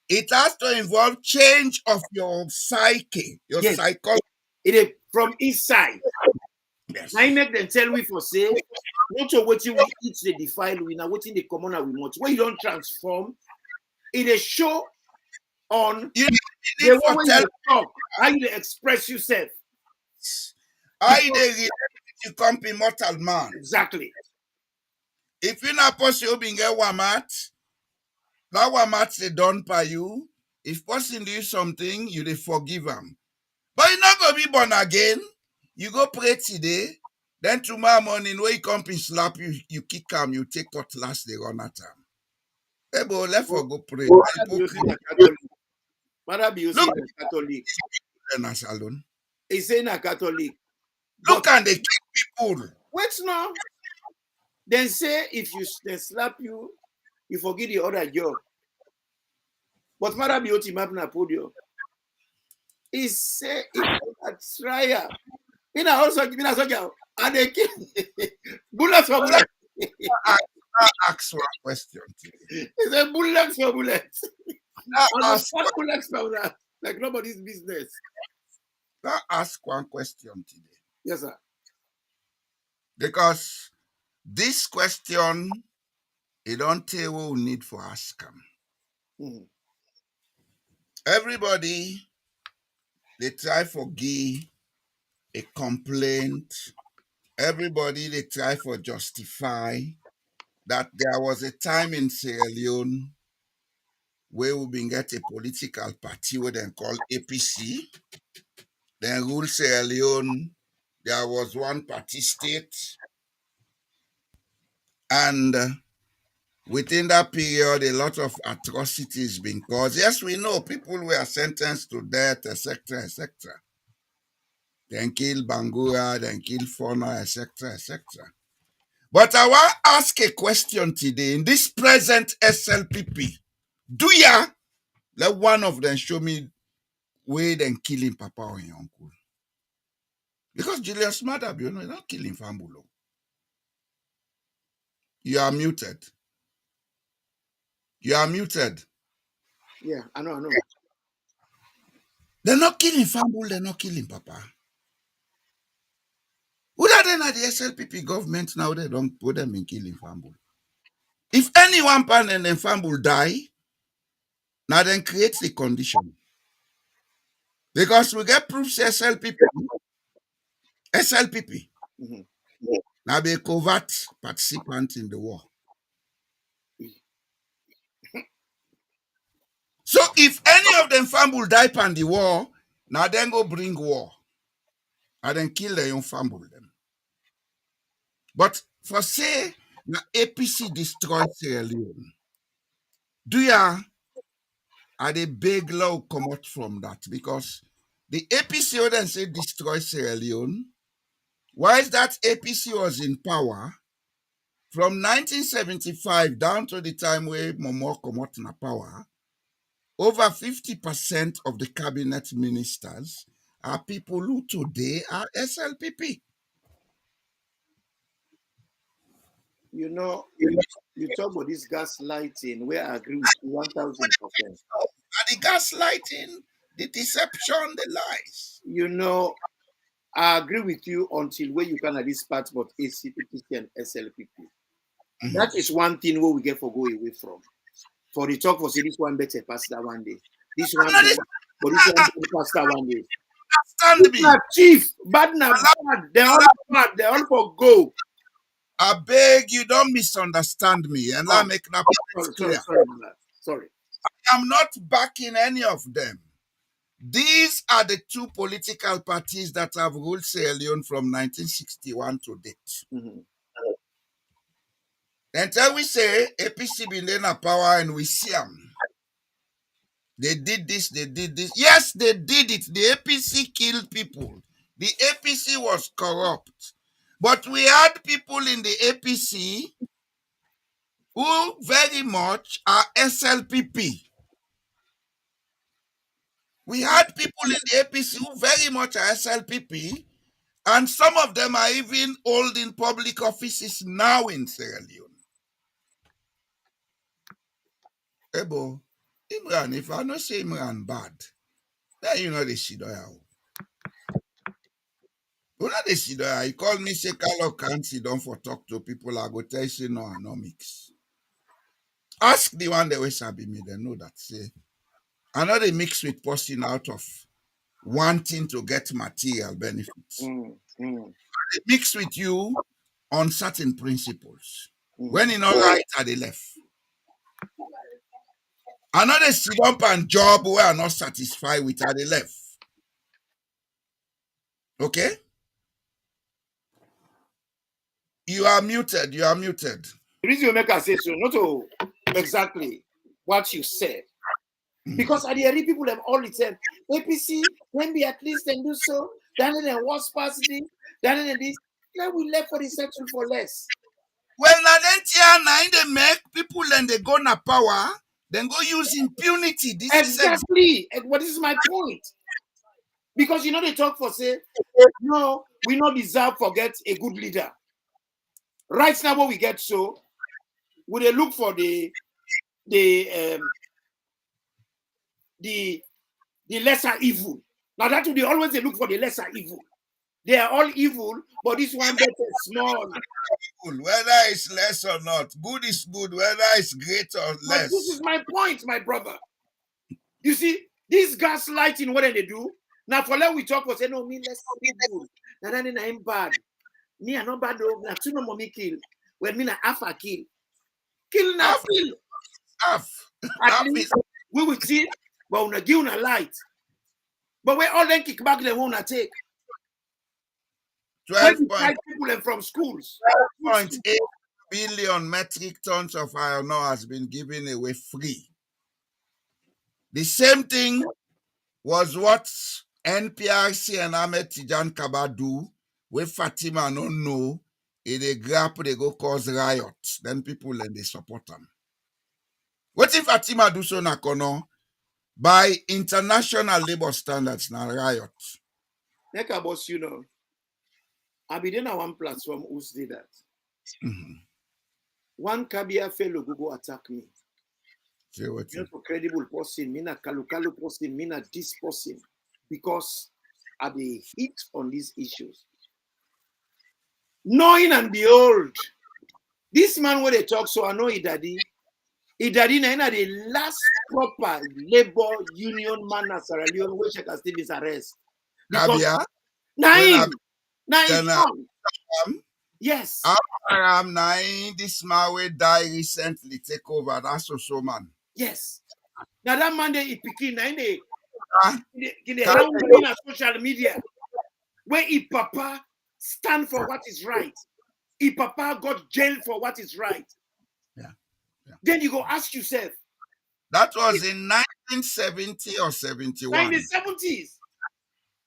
it has to involve change of your psyche, your Yes, psychology. it is from inside. Yes. Now, make them tell we for say, not to what we eat, they defile we now, what in the common and we want. When you don't transform, it is show on You the need for way tell you talk, how you express yourself. how they relate to come immortal man. Exactly. If you not possible being get wamat, that wamat they done by you. If person do something, you they forgive him. But you not gonna be born again. You go pray today, then tomorrow morning when you come and slap you, you kick him, you take cutlass, they run at him. Hey, but let's for go pray. Mother be using a Catholic. Alone. He's saying a Catholic. Look and they kick people. Wait now. Then say if they slap you, you forget the other job. But Mother be using map na podium. He say if a trial. In also give me a soldier and they kill bullets for bullets. I ask one question today. It's a bullets for bullets. I And ask, bullets for that. Like nobody's business. I ask one question today. Yes, sir. Because this question, you don't tell what we need for ask them. Mm. Everybody, they try for give a complaint. Everybody they try for justify that there was a time in Sierra Leone where we been get a political party where they call APC. Then rule Sierra Leone. There was one party state, and within that period, a lot of atrocities been caused. Yes, we know people were sentenced to death, etc., etc. Then kill Bangura, then kill Fauna, etc., etc. But I want to ask a question today. In this present SLPP, do ya let one of them show me where then killing Papa or your uncle? Because Julius Madab, you know, not killing Fambulo. You are muted. You are muted. Yeah, I know. They're not killing Fambul, they're not killing Papa. Who are then at the SLPP government now? They don't put them in killing Fambul. If anyone pan and then Fambul die, now then creates the condition. Because we get proofs SLPP. Mhm. Now be a covert participant in the war. So if any of them Fambul die pan the war, now then go bring war. And then kill their own Fambul them. But for say, the APC destroy Sierra Leone. Do ya are they big law come out from that? Because the APC would then say destroy Sierra Leone. Whilst that APC was in power from 1975 down to the time where Momo come out in power, over 50% of the cabinet ministers are people who today are SLPP. You know, you talk about this gaslighting, where I agree with you 1000%. And the gaslighting, the deception, the lies. You know, I agree with you until where you can at this part about ACPPC and SLPP. That is one thing where we get for go away from. For the talk for say this one better pass that one day. This one better, but this one better pass that one day. Understand me. Chief, bad na bad. They're all bad. They're all for go. I beg you, don't misunderstand me, and let me make that clear. Sorry. I'm not backing any of them. These are the two political parties that have ruled Sierra Leone from 1961 to date. Mm-hmm. Until we say APC been in power and we see them. They did this, they did this. Yes, they did it. The APC killed people. The APC was corrupt. But we had people in the APC who very much are SLPP. We had people in the APC who very much are SLPP, and some of them are even holding public offices now in Sierra Leone. Ebo, Imran, if I not say Imran bad, then you know the Shidoya. You know the Shidoya. He called me, say, Carlo can't sit down for talk to people. I go tell you, say, no, I no mix. Ask the one that was sabi me, they know that, say, I know they mix with person out of wanting to get material benefits. They mix with you on certain principles. When in all right at the left. Another sit up and job we are not satisfied with at the left. Okay? You are muted. You are muted. The reason you make us say so, not to exactly what you said. Because at the end, people have all the time. APC, when we at least can do so, then what's possible, then this. Then we left for the section for less. Well, now then, they make people and they go na power, then go use impunity. This exactly. But this is my point. Because you know they talk for say, no, we not deserve forget a good leader. Right now, what we get so, we they look for the lesser evil. Now that they always they look for the lesser evil. They are all evil, but this one better small. Whether it's less or not, good is good. Whether it's great or less. But this is my point, my brother. You see, this gaslighting, what do they do? Now for let we talk for say no me let's see good. Now that ain't bad. Me I not bad though. Now two no mommy kill. When me na half a kill. Kill na Half, kill. half, At half least is we will see, but we give una light. But we all then kick back the one take. When we 12.8 fight people from schools. billion metric tons of iron ore has been given away free. The same thing was what NPRC and Ahmed Tijan Kaba do, where Fatima don't know, in a grab they go cause riots. Then people and they support them. What if Fatima do so nakono? By international labor standards, na riot. Like about you know, I be there one platform who did that. One Kabia fellow go attack me. Say what Me not a credible person, me not kalukalu person, me not this person, because I be hit on these issues. Knowing and behold, this man where they talk, so I know he daddy na the last proper labor union man at Sierra Leone where Sheikh Stevens arrest. Because Kabia? nine Then yes. Abraham nine this man will die recently take over. That's also man. Yes. Now that man they picking na in the Can't hound in social media where he papa stand for what is right. He papa got jailed for what is right. Yeah. Then you go ask yourself. That was in 1970 or 71. In the 70s.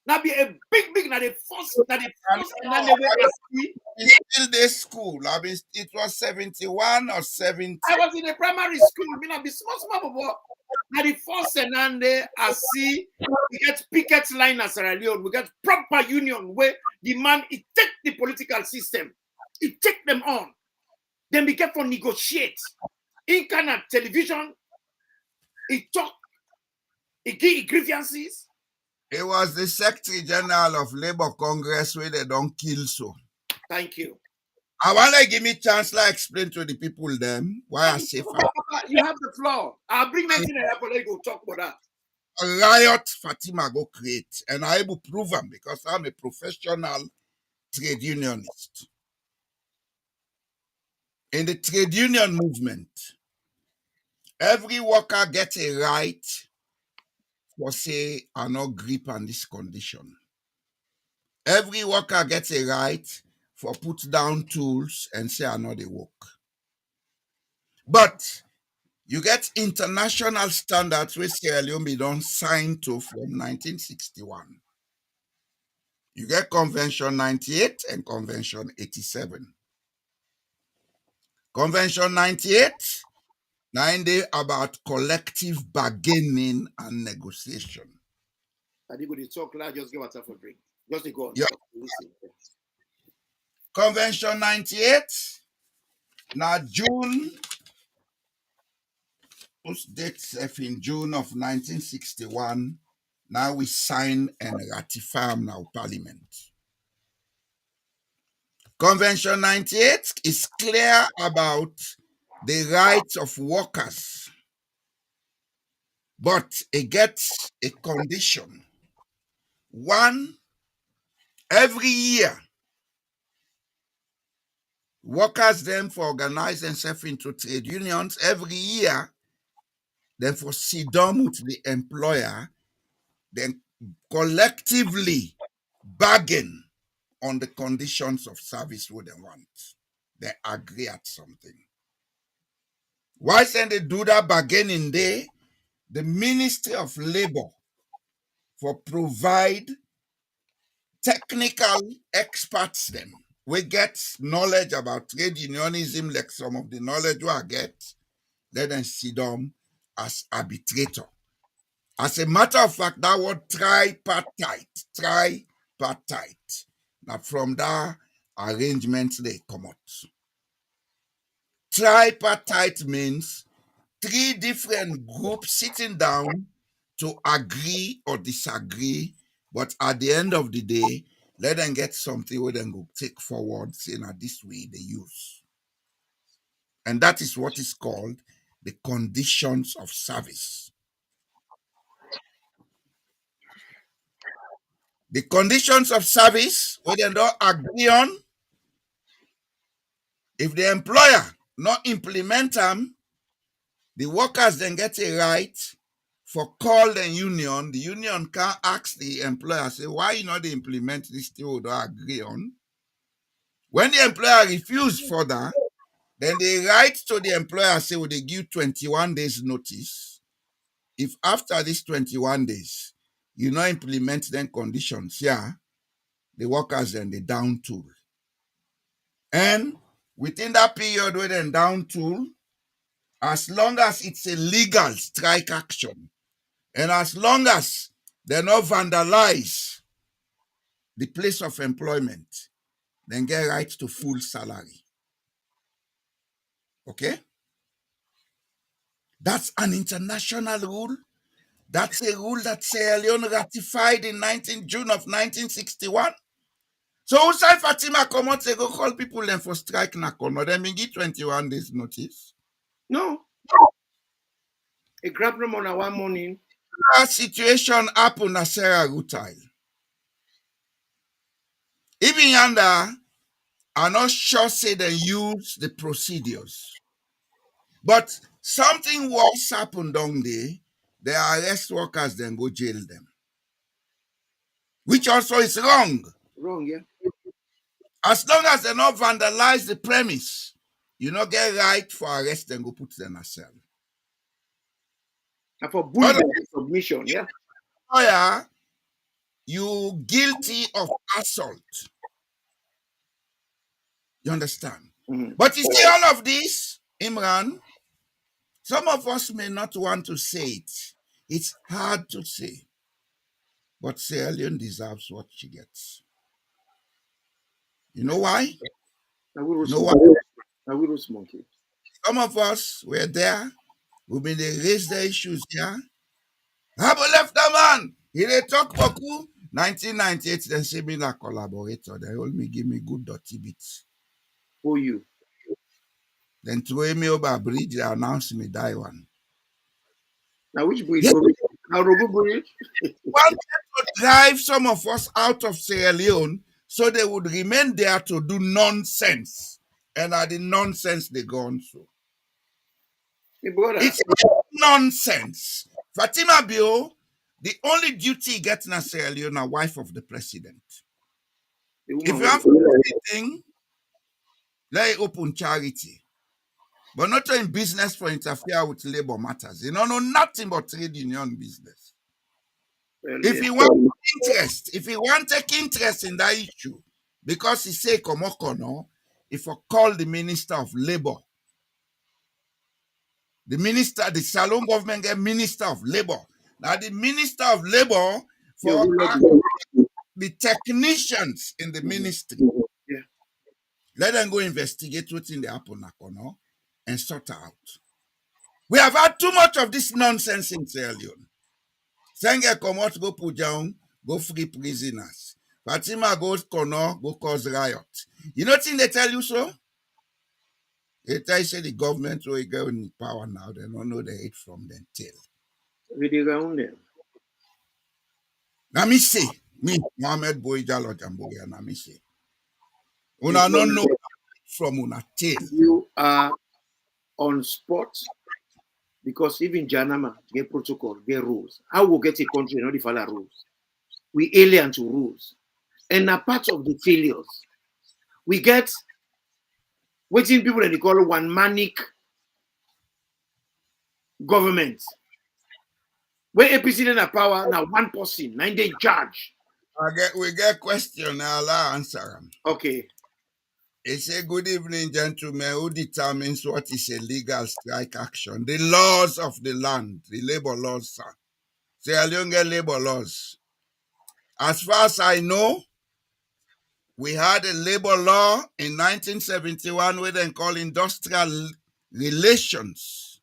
Now be a big now the first and then they were asking. It's still this school. I mean, it was 71 or 70. I was in a primary school. I mean, I be small, but now the first and then I see we get picket line at Sierra Leone. We get proper union where the man he take the political system, he take them on. Then we get for negotiate. In Canada television, he talk, he give grievances. It was the Secretary General of Labour Congress where they don't kill so. Thank you. I want to give me chance to explain to the people them why I say you have the floor. I'll bring that in and go talk about that. a riot Fatima go create, and I will prove them because I'm a professional trade unionist. In the trade union movement, every worker gets a right for say I not grip on this condition. Every worker gets a right for put down tools and say I know they work. But you get international standards which Sierra Leone don't sign to from 1961. You get Convention 98 and Convention 87. Convention 98, 9 day about collective bargaining and negotiation. I think when you talk loud, just give us a break. Just to go on. Yeah. Listen. Convention 98, now June, whose date in June of 1961, now we sign and ratify now Parliament. Convention 98 is clear about the rights of workers, but it gets a condition. One, every year, workers then for organize themselves into trade unions every year, then for sit down with the employer, then collectively bargain on the conditions of service what they want. They agree at something. Why then they do that bargaining there? The Ministry of Labor for provide technical experts them. We get knowledge about trade unionism, like some of the knowledge we I get, let them sit down as arbitrator. As a matter of fact, that word tripartite. Now from that arrangement they come out. Tripartite means three different groups sitting down to agree or disagree, but at the end of the day, let them get something where they go take forward, saying that this way they use. And that is what is called the conditions of service. The conditions of service, where they don't agree on, if the employer not implement them, the workers then get a right for call the union. The union can ask the employer, say, why you not implement this thing we don't agree on? When the employer refuse further, then they write to the employer, say, well, they give 21 days notice. If after these 21 days, you not implement them conditions, yeah, the workers then they down tool. And within that period where they down tool, as long as it's a legal strike action, and as long as they not vandalize the place of employment, then get right to full salary. Okay? That's an international rule. That's a rule that Sierra Leone ratified in June of 1961. So Usai Fatima come out say go call people then for strike na kono. Then we give 21 days notice. No. A grab them on a one morning. That situation happened at Sarah Rutile. Even yonder, I'm not sure say they use the procedures. But something worse happened down there. They arrest workers, then go jail them. Which also is wrong. Wrong, yeah. As long as they not vandalize the premise, you not get right for arrest and go put them in a cell. And for bullying submission, yeah. Oh yeah, you guilty of assault. You understand? Mm-hmm. But you see all of this, Imran, some of us may not want to say it. It's hard to say. But Sierra Leone deserves what she gets. You know why? You know why? Monkey. Some of us were there. We've been raise the issues here. Habo left the man. He they talk boku. 1998, then say me a collaborator. They all me give me good dirty bits. Who you? Then throw me over a bridge, they announce me die one. Now which bridge? Yes. Now Rogu bridge? Wanted to drive some of us out of Sierra Leone so they would remain there to do nonsense. And at the nonsense they go on through. It's nonsense. Fatima Bio, the only duty he gets in Sierra Leone, a wife of the president. If you have anything, let it open charity. But not in business for interfere with labor matters. You don't know nothing but trade union business. If you want interest, if you want to take interest in that issue, because he say Komokono, if I call the Minister of Labor, the minister, the Salon government get Minister of Labor. Now the Minister of Labor for the technicians in the ministry. Yeah. Let them go investigate what's in the Aponakono and sort out. We have had too much of this nonsense in Sierra Leone. Senge come out, go put down, go free prisoners. Fatima goes Kono, go cause riot. You know what they tell you so? They tell you say the government will go in power now, they don't know the hate from them tail. Now me say, me, Mohammed Boijalo Jamboya, now me say. Una don't know from una tail. You are on spot because even Janama get protocol, get rules. How we get a country not the follow rules? We alien to rules. And a part of the failures, we get waiting people that they call one manic government. Where APC in a power, now one person, 9 day charge. We get question, I'll answer them. Okay. It's a good evening, gentlemen. Who determines what is a legal strike action? The laws of the land, the labor laws, sir. Sierra Leone get labor laws. As far as I know, we had a labor law in 1971 where they call Industrial Relations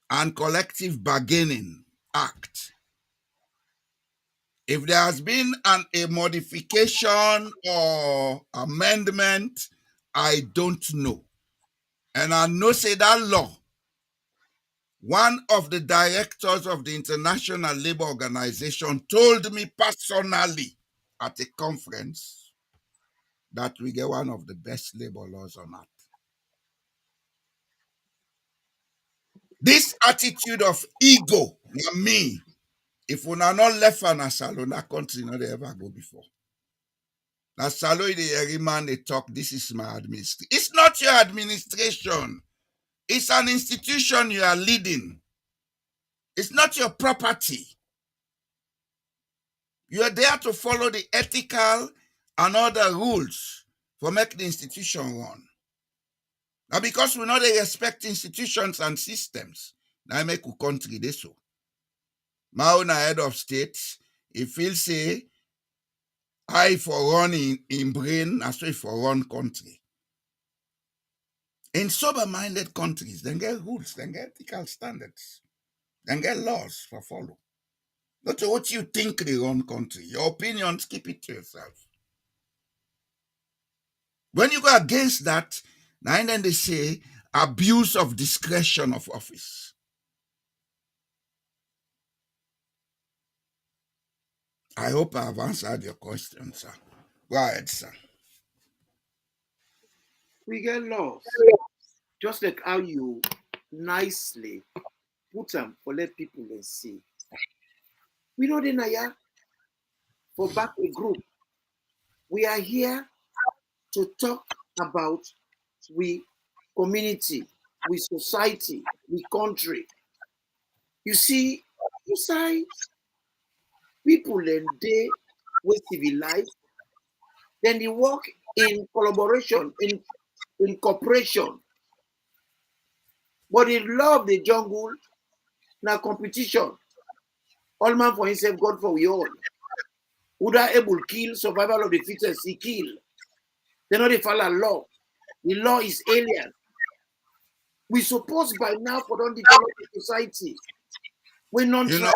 and Collective Bargaining Act. If there has been a modification or amendment, I don't know. And I know say that law One of the directors of the International Labour Organization told me personally at a conference that we get one of the best labor laws on earth. This attitude of ego, na me, if we are not left an asalo, that country not ever go before. Now, Salo, the every man they talk, this is my administration. It's not your administration. It's an institution you are leading. It's not your property. You are there to follow the ethical and other rules for make the institution run. Now, because we know they respect institutions and systems, now I make a country this so. My own head of state, he feels say, I for run in brain, as well for run country. In sober-minded countries, they get rules, they get ethical standards, they get laws for follow. Not what you think they run country. Your opinions, keep it to yourself. When you go against that, now then they say abuse of discretion of office. I hope I have answered your question, sir. Go ahead, sir. We get laws. Just like how you nicely put them for let people and see. We know the Naya for back a group. We are here to talk about we community, we society, we country. You see, inside people and they were civilized, then they work in collaboration, in cooperation. But they love the jungle, now competition. All man for himself, God for we all. Who are able to kill, survival of the fittest, he kill. They know they follow law. The law is alien. We suppose by now for don't develop a society. We non You know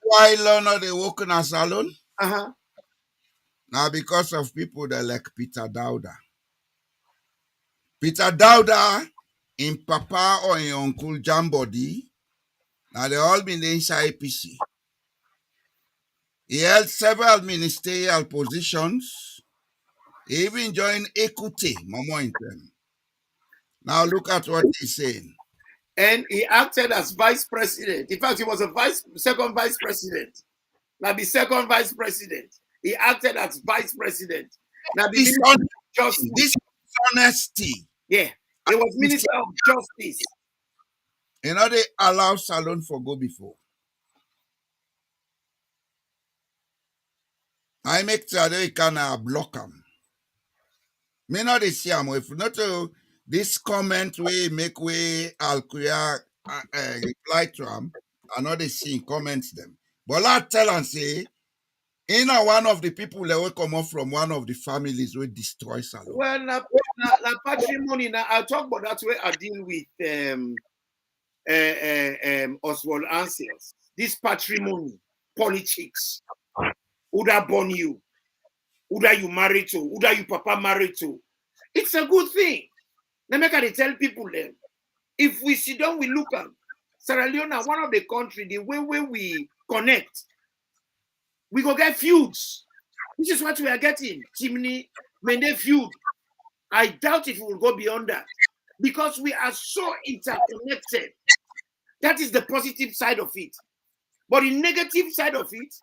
why Leoneans they working as alone? Now because of people that like Peter Dowda. Peter Dowda, in Papa or in Uncle Jambody, now they all been inside APC. He held several ministerial positions. He even joined Ekute, Momo in them. Now look at what he's saying. And he acted as vice president. In fact, he was a second vice president. Now the second vice president. He acted as vice president. Now the minister of justice. This honesty. Yeah. He was minister of justice. You know, they allow Salon for go before. I make sure they can block them. Me not they see them. If not this comment we make we I'll reply to them, I know they see comments them. But I tell and say, one of the people that will come up from one of the families will destroy Salon. Well, na patrimony. Now I'll talk about that way I deal with Oswald Ansels. This patrimony, politics. Who that born you? Who that you married to? Who that you papa married to? It's a good thing. Now make I tell people them. If we sit down, we look at Sierra Leone, one of the country, the way we connect, we go get feuds. This is what we are getting. Chimney, Mende feud. I doubt if we will go beyond that. Because we are so interconnected. That is the positive side of it. But the negative side of it,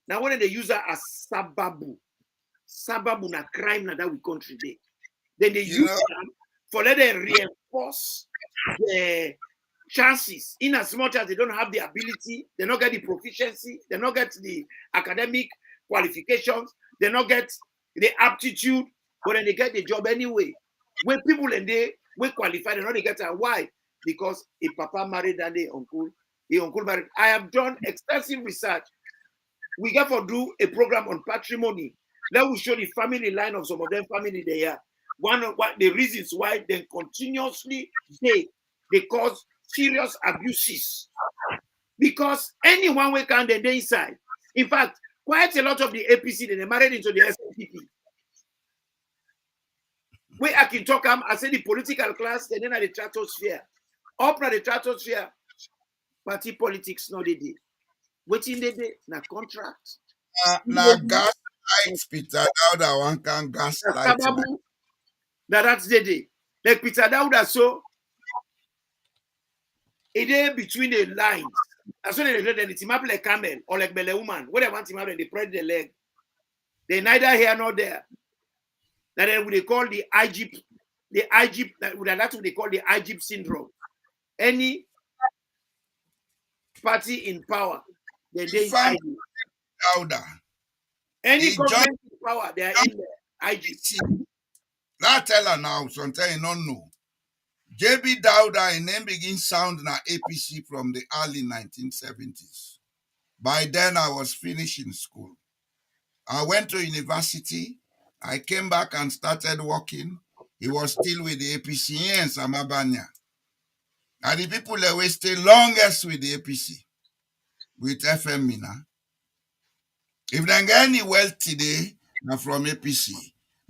now when they use that as sababu. Sababu na crime na that we country dey. Then they use them for let them reinforce the chances in as much as they don't have the ability, they don't get the proficiency, they don't get the academic qualifications, they don't get the aptitude, but then they get the job anyway. When people and they qualify, they know they get it. Why? Because a papa married and the uncle married. I have done extensive research. We got to do a program on patrimony. That will show the family line of some of them family they are. One of the reasons why they continuously they cause serious abuses. Because anyone we can they inside. In fact, quite a lot of the APC they married into the SNPP. Where I can talk I say the political class, then at the stratosphere. Up at the stratosphere, party politics no dey. Wetin dey na contract. Now gaslight Peter Dauda one can gaslight. Sababu na that's dey. Like Peter Dauda so it dey between the lines. As soon as they team up like camel or like Bele woman, when they want team up, they press the leg. They neither here nor there. That then what they call the Egypt, that's what they call the Egypt syndrome. Any party in power, they Dauda. Any government in power, they are in there. Egypt. That tell her now, sometimes you don't know. JB Dauda in name begin sound na APC from the early 1970s. By then I was finishing school. I went to university. I came back and started working. He was still with the APC and Samabanya. And the people that were stay longest with the APC, with FM Mina. If they get any wealth today, now from APC.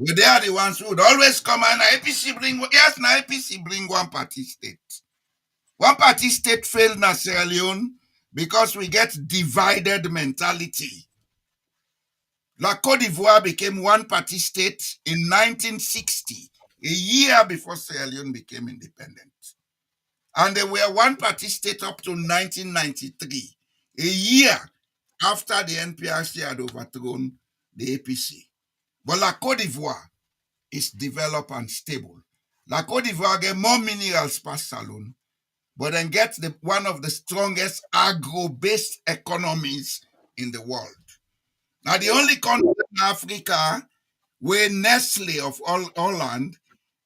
But they are the ones who would always come and APC bring, yes, now APC bring one party state. One party state failed na Sierra Leone because we get divided mentality. La Côte d'Ivoire became one party state in 1960, a year before Sierra Leone became independent. And they were one party state up to 1993, a year after the NPRC had overthrown the APC. But La Côte d'Ivoire is developed and stable. La Côte d'Ivoire get more minerals past Salon, but then get one of the strongest agro-based economies in the world. Now, the only country in Africa where Nestle of Holland,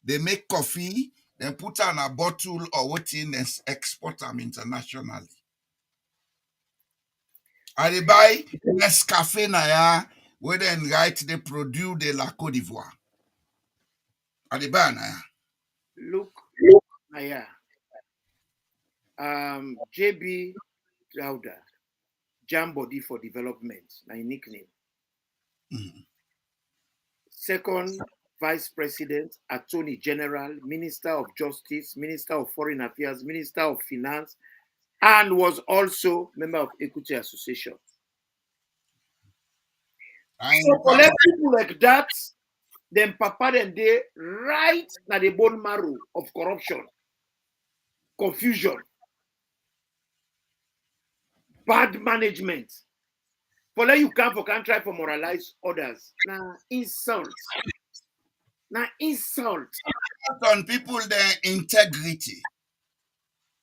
they make coffee, then put on a bottle or what in and export them internationally. And they buy Nescafe Naya, where then write they produce the La Côte d'Ivoire. And they buy Naya. Look, Naya. JB Dauda, Jam Body for Development, my nickname. Second Vice President, Attorney General, Minister of Justice, Minister of Foreign Affairs, Minister of Finance, and was also member of Equity Association. So for people like that, then Papa then they right na the bone marrow of corruption, confusion, bad management. For let you come for can't try for moralize others. Now insult. Now insult. On people their integrity.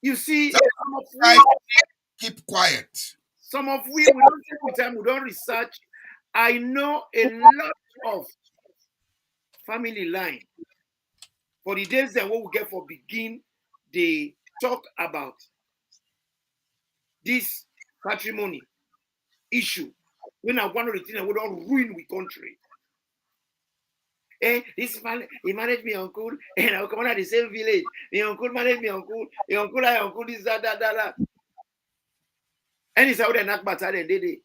You see, some of keep quiet. Some of we don't take the time, we don't research. I know a lot of family line. For the days that what we get for begin, they talk about this patrimony issue. When I want to retain, we don't ruin the country. This man, he managed me uncle, and I come out of the same village. My uncle managed me uncle, your uncle, I uncle this, that. And it's how they knock batter and they.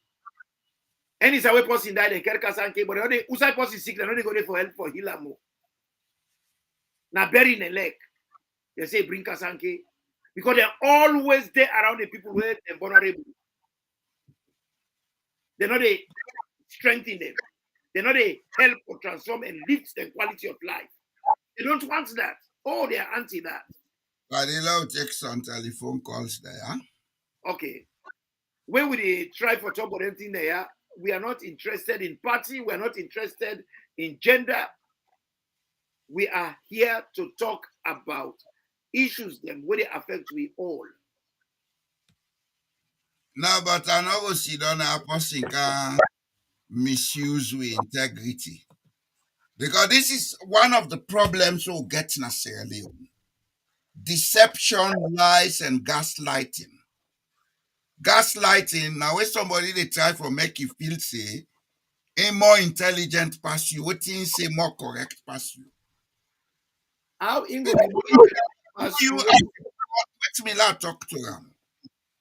And it's how a person died and care Kasanke, but they usai person sick, they go there for help for Hilamo. Now bury in the leg. They say bring Kasanke. Because they're always there around the people where they're vulnerable. They're not they strengthen them. They're not they help or transform and lift the quality of life. They don't want that. Oh, they're anti that. But they love take some telephone calls there. Huh? Okay. When we try for talk about anything there, we are not interested in party. We are not interested in gender. We are here to talk about issues them where they affect we all. No, but I know see don't have a person can misuse with integrity. Because this is one of the problems we get in Sierra Leone. Deception, lies, and gaslighting. Gaslighting, now when somebody they try for make you feel say a more intelligent past you, what things say more correct past you. How in be more intelligent past you? Let me talk to them.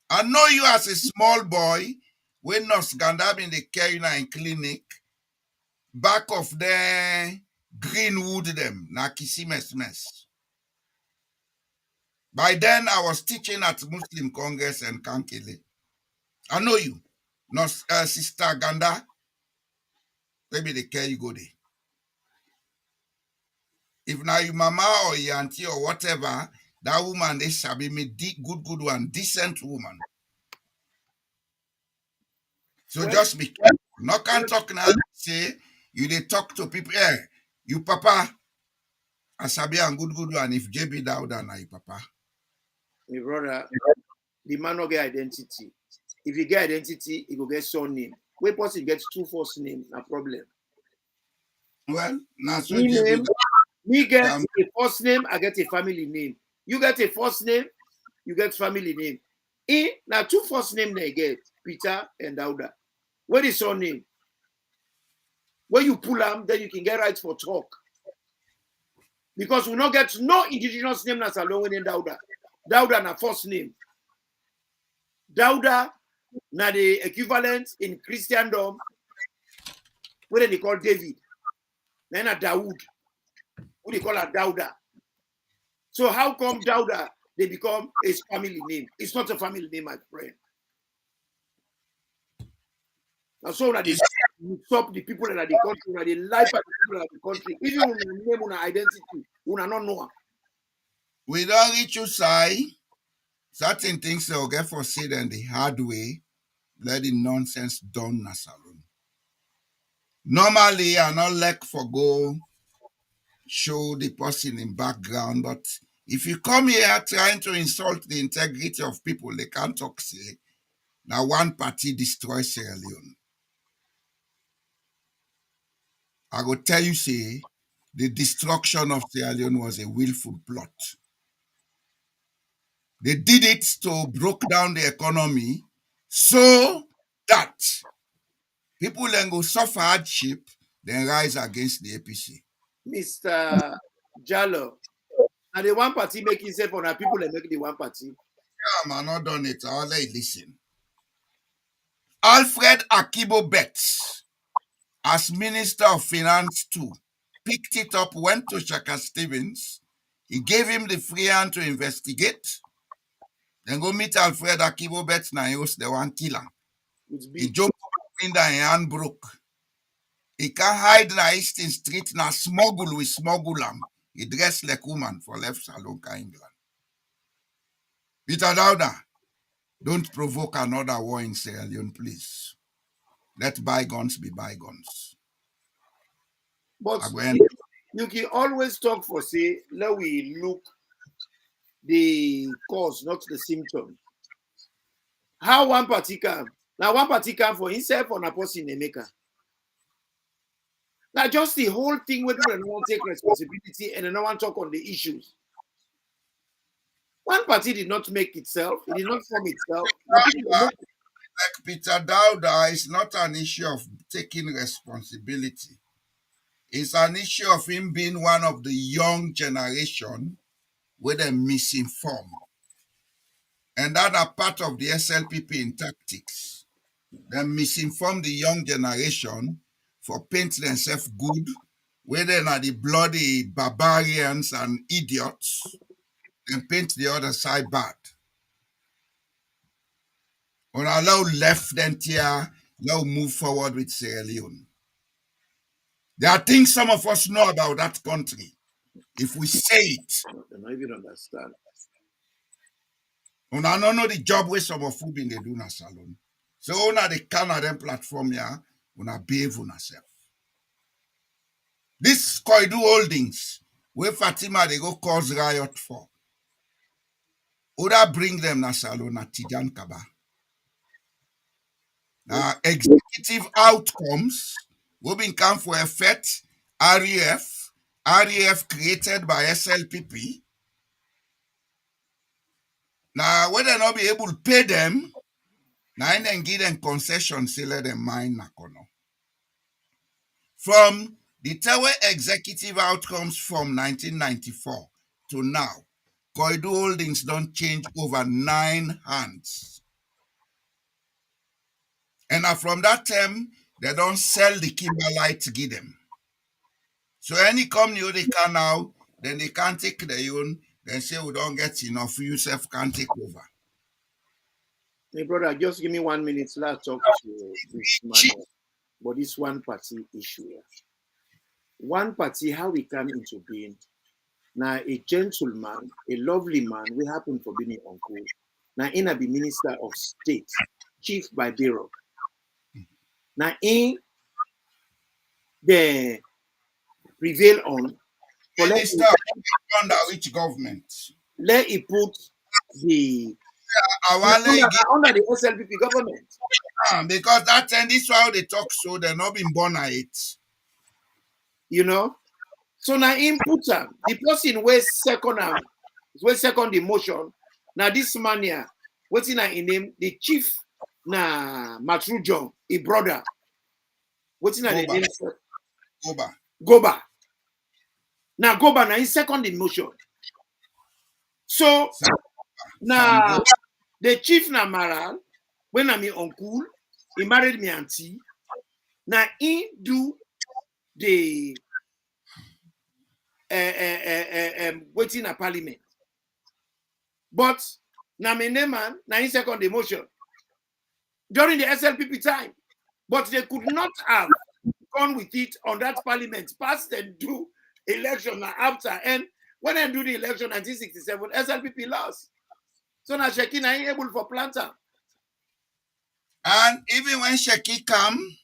I know you as a small boy when nurse Gandab in the care in clinic, back of the Greenwood them, na kisimes mess. By then, I was teaching at Muslim Congress and Kankele. I know you. No, Sister Ganda. Maybe they care you go there. If now you mama or your auntie or whatever, that woman, they shall be me good one, decent woman. So Well, just be careful. No can talk now. Say you they talk to people. Yeah, you papa, Asabi and good one. If JB Dauda na you papa. my brother, the man no get identity. If you get identity, he go get surname. When person gets two first name, no problem. Well, now so Me JB name, me get Dauda. a first name, I get a family name. You get a first name, you get family name. Now two first name they get, Peter and Dauda. What is surname? When you pull them, then you can get right for talk. Because we not get no indigenous name that's alone in Dauda. Dauda na first name. Dauda na the equivalent in Christendom, what they call David. Then a Dawood. What they call a Dauda. So how come Dauda they become his family name? It's not a family name, my friend. And so that they stop the people in the country, that they lie for the people in the country. Even when they name una identity, una not know. We don't reach you say certain things they'll get for said and the hard way. Let the nonsense done na salon. Normally, I not like for go show the person in background, but if you come here trying to insult the integrity of people, they can't talk say now one party destroys Sierra Leone. I go tell you say the destruction of Sierra Leone was a willful plot. They did it to break down the economy so that people then go suffer hardship, then rise against the APC. Mr. Jallo, and the one party make himself on our people and make the one party. I'm not done it. I'll let you listen. Alfred Akibo Betts, as Minister of Finance too, picked it up, went to Shaka Stevens. He gave him the free hand to investigate. Then go meet Alfred Akibo Betts, now he was the one killer. He jumped out the window and hand broke. He can't hide in the Eastern Street, now smuggle with smuggle him. He dressed like woman for left Salonka, England. Peter Dowda, don't provoke another war in Sierra Leone, please. Let bygones be bygones. But Again, you can always talk for say, let we look the cause, not the symptom. How one party can now one party can for himself on a person in maker. Now just the whole thing where people don't want to take responsibility and no one talk on the issues. One party did not make itself, it did not form itself. like Peter Dowda, is not an issue of taking responsibility. It's an issue of him being one of the young generation where they're misinformed. And that are part of the SLPP in tactics. They misinform the young generation for paint themselves good, where they are the bloody barbarians and idiots, and paint the other side bad. Or allow left them here, allow move forward with Sierra Leone. There are things some of us know about that country. If we say it, I don't even understand. I don't know the job where some of you been they do na salon. So on the Canadian platform here, una behave on yourself. This Koidu Holdings, where Fatima they go cause riot for. Oda bring them na salon na Tijan Kaba. Now executive outcomes will be come for effect REF created by SLPP. Now, when they not be able to pay them, now then give them concessions, say let them mine Nakono. From the Tower executive outcomes from 1994 to now, Koidu Holdings don't change over 9 hands. And from that time, they don't sell the Kimberlite to give them. So any company they can now, then they can't take their own, Then say we don't get enough, you self can take over. Hey, brother, just give me 1 minute. Let's talk to this man. But this one party issue here. One party, how we come into being. Now, a gentleman, a lovely man, we happen for being uncle. Now, in a be minister of state, chief by bureau. Now, in the prevail on, for Minister under which government? let it put the Awale under the SLPP government. because that time this why they talk so they're not been born at it. You know? So now input the person where second the motion. Now this man here, what's in name? The chief na Matru John, a brother. What's in the name? Goba. Now Goba now in second in motion. So now the chief na Maral, when I'm uncle, he married me auntie. Now he do the waiting a parliament. But now my name man, now in second the motion during the SLPP time. But they could not have gone with it on that parliament, passed and do election after. And when I do the election 1967, SLPP lost. So now Shekin ain't able for planter. And even when Sheki come,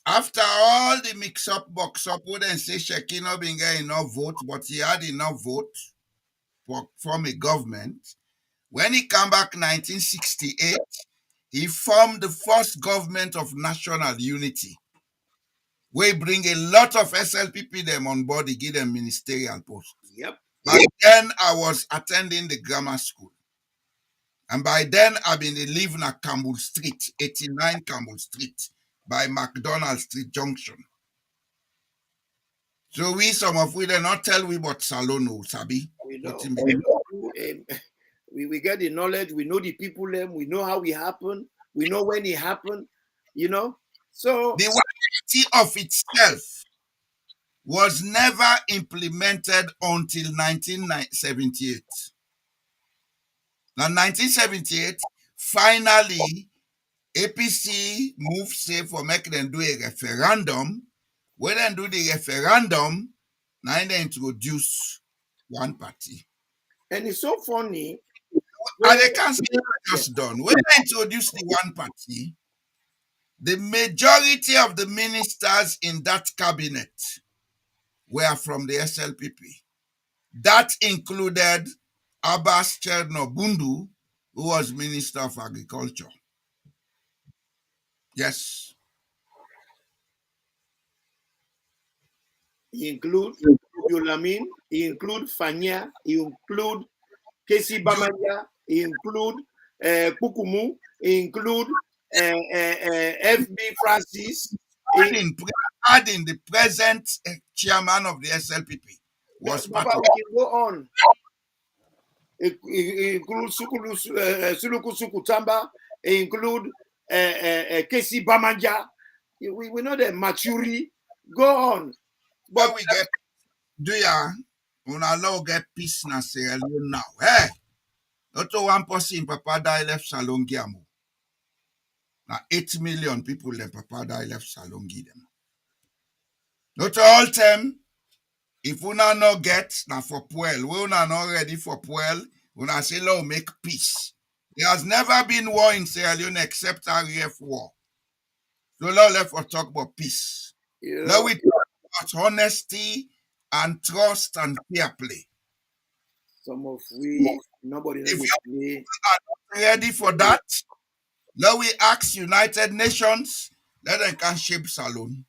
after all the mix-up, box-up, wouldn't say Sheki not being getting enough vote, but he had enough vote from a government. When he came back 1968, he formed the first government of national unity. We bring a lot of SLPP them on board, they give them ministerial posts. Yep. By then, I was attending the grammar school. And by then, I've been living at Campbell Street, 89 Campbell Street, by McDonald Street Junction. So some of we did not tell we what Salono, Sabi. We know. We get the knowledge, we know the people, we know how it happened, we know when it happened, you know. So the reality of itself was never implemented until 1978. Now, 1978, finally, APC moved say for making them do a referendum. When they do the referendum, now they introduce one party. And it's so funny. And they can't say just done. When they introduce the one party, the majority of the ministers in that cabinet were from the SLPP. That included Abbas Chernobundu, who was Minister of Agriculture. Yes. He include Yolamin, he include Fanya, he include Kesi Bamanya, he include Kukumu, he include FB Francis. Adding the present chairman of the SLPP was part of it. Go on. It includes Suluku Sukutamba, it include Kesi Bamanja. We know the Maturi. Go on. But we get we get peace na Sierra Leone now. Hey, not one person Papa die left Salon Giamo. Now 8 million people in Papa die left Salon them. Not all them. If we not get now for Puel, we not ready for Puel. We not say let's make peace. There has never been war in Sierra Leone except RAF war. So let's talk about peace. Yeah. Now we talk about honesty and trust and fair play. Some of nobody if you are not ready for that, now we ask United Nations, let them can shape Salon.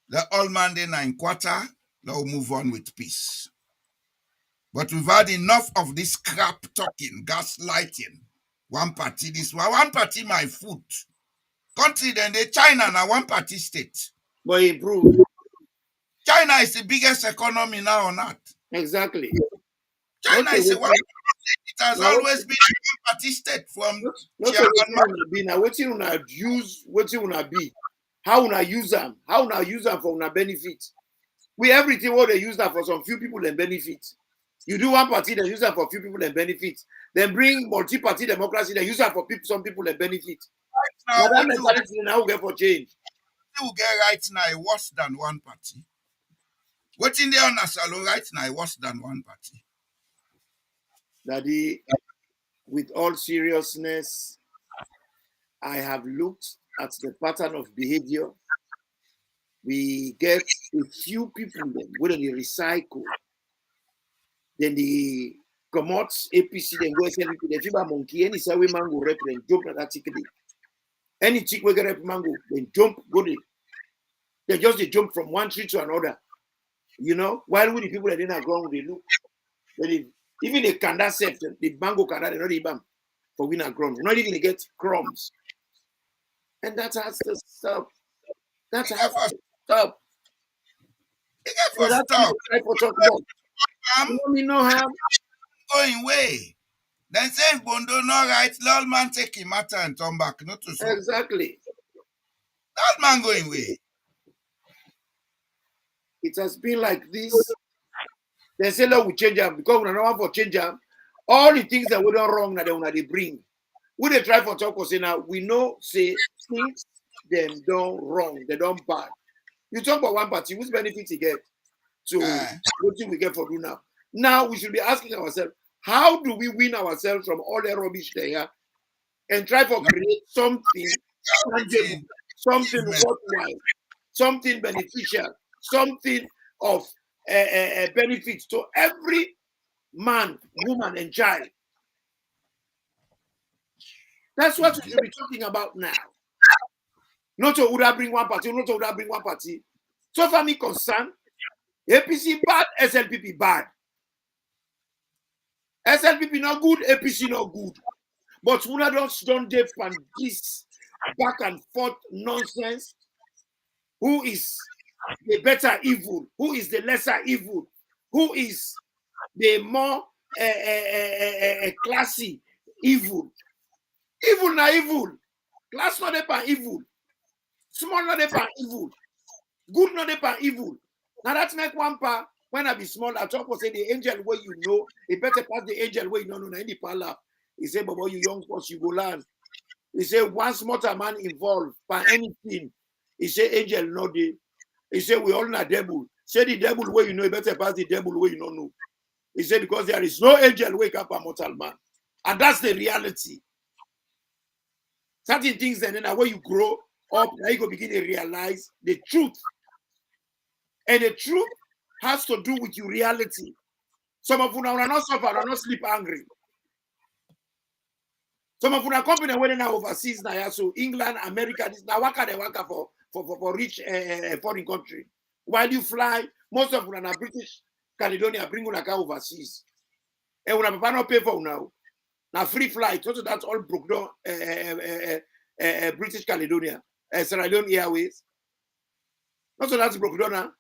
Let all man in quarter, now move on with peace. But we've had enough of this crap talking, gaslighting. One party this one party my foot. Country then they China now one party state. But improve. China is the biggest economy now on earth. Exactly. China is a one. It has always been a one-party state from what you wanna use, what you wanna be, how wanna use them, for una benefit. We everything what they use that for some few people and benefit. You do one party, then use that for few people and benefit. Then bring multi-party democracy, then use that for people, some people and benefit. Now, Now that what mentality now will get for change. you get right now worse than one party? What in the on salon right now worse than one party? Daddy, with all seriousness, I have looked at the pattern of behavior. We get a few people then when they recycle, then they come out APC, then go send people. The fiber monkey, any say we mango rep, then jump at that ticket. Any chick we get rep mango, then jump, go there. They just they jump from one tree to another. You know, while with the people that didn't ground, they look. Even the kanda set, the mango kanda, they not even for winner ground. We're not even get crumbs. And that has to stop. That has to stop. You get So for that's stop. what I talk about. You know me no harm. Going way. Then say Bondo no right, Lord man take him matter and turn back. Not to so. Exactly. Lord man going way. It has been like this. They say let we change them because we don't want for change them. All the things that we done wrong that they bring. We they try for talk say now we know say things them done wrong, they done bad. You talk about one party, whose benefit you get to what we get for do now. Now we should be asking ourselves, how do we win ourselves from all the rubbish there and try to create something tangible, something worthwhile, something beneficial, something of benefit to every man, woman, and child. That's what we should be talking about now. Not to would bring one party, not to would bring one party. So far me concerned, APC bad, SLPP bad. SLPP not good, APC not good. But we don't depend this back and forth nonsense. Who is the better evil? Who is the lesser evil? Who is the more classy evil? Evil na evil. Class not depend evil. Small not depend evil. Good not depend evil. Now that's make one part. When I be small, I talk about say the angel where you know, it better pass the angel where you know in the parlor. He say, Baba, you young boss, you go learn. He say, one smarter man involved by anything. He say, angel no dey. He say, we all not devil. Say the devil where you know, it better pass the devil where you don't know. He said, because there is no angel wake up a mortal man. And that's the reality. Certain things, and then when you grow up, now you go begin to realize the truth. And the truth has to do with your reality. Some of you are not suffer, are not sleep angry. Some of you are company when they are overseas now, so England, America, this now waka they waka for rich foreign country. While you fly, most of you are British Caledonia, bring you overseas. And when papa not pay for now, now free flight. So that's all broke down. British Caledonia, Sierra Leone Airways. Not so that's broke down now.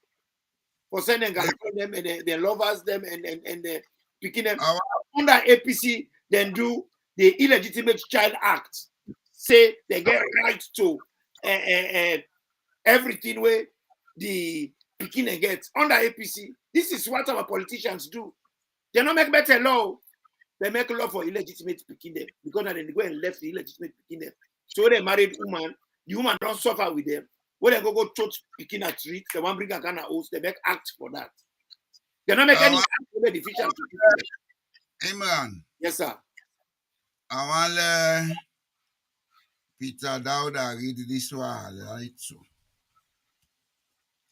For sending them and their lovers them and picking them under APC, then do the illegitimate child act. Say they get right to everything where the picking gets under APC. This is what our politicians do. They don't make better law. They make law for illegitimate picking them because then they go and left the illegitimate picking them. So they married woman, the woman don't suffer with them. When they go church picking a treat, they want bring a kind of host, they make act for that. They don't make any act beneficial to people. Amen. Yes, sir. I want Peter Dowda read this one, right? So,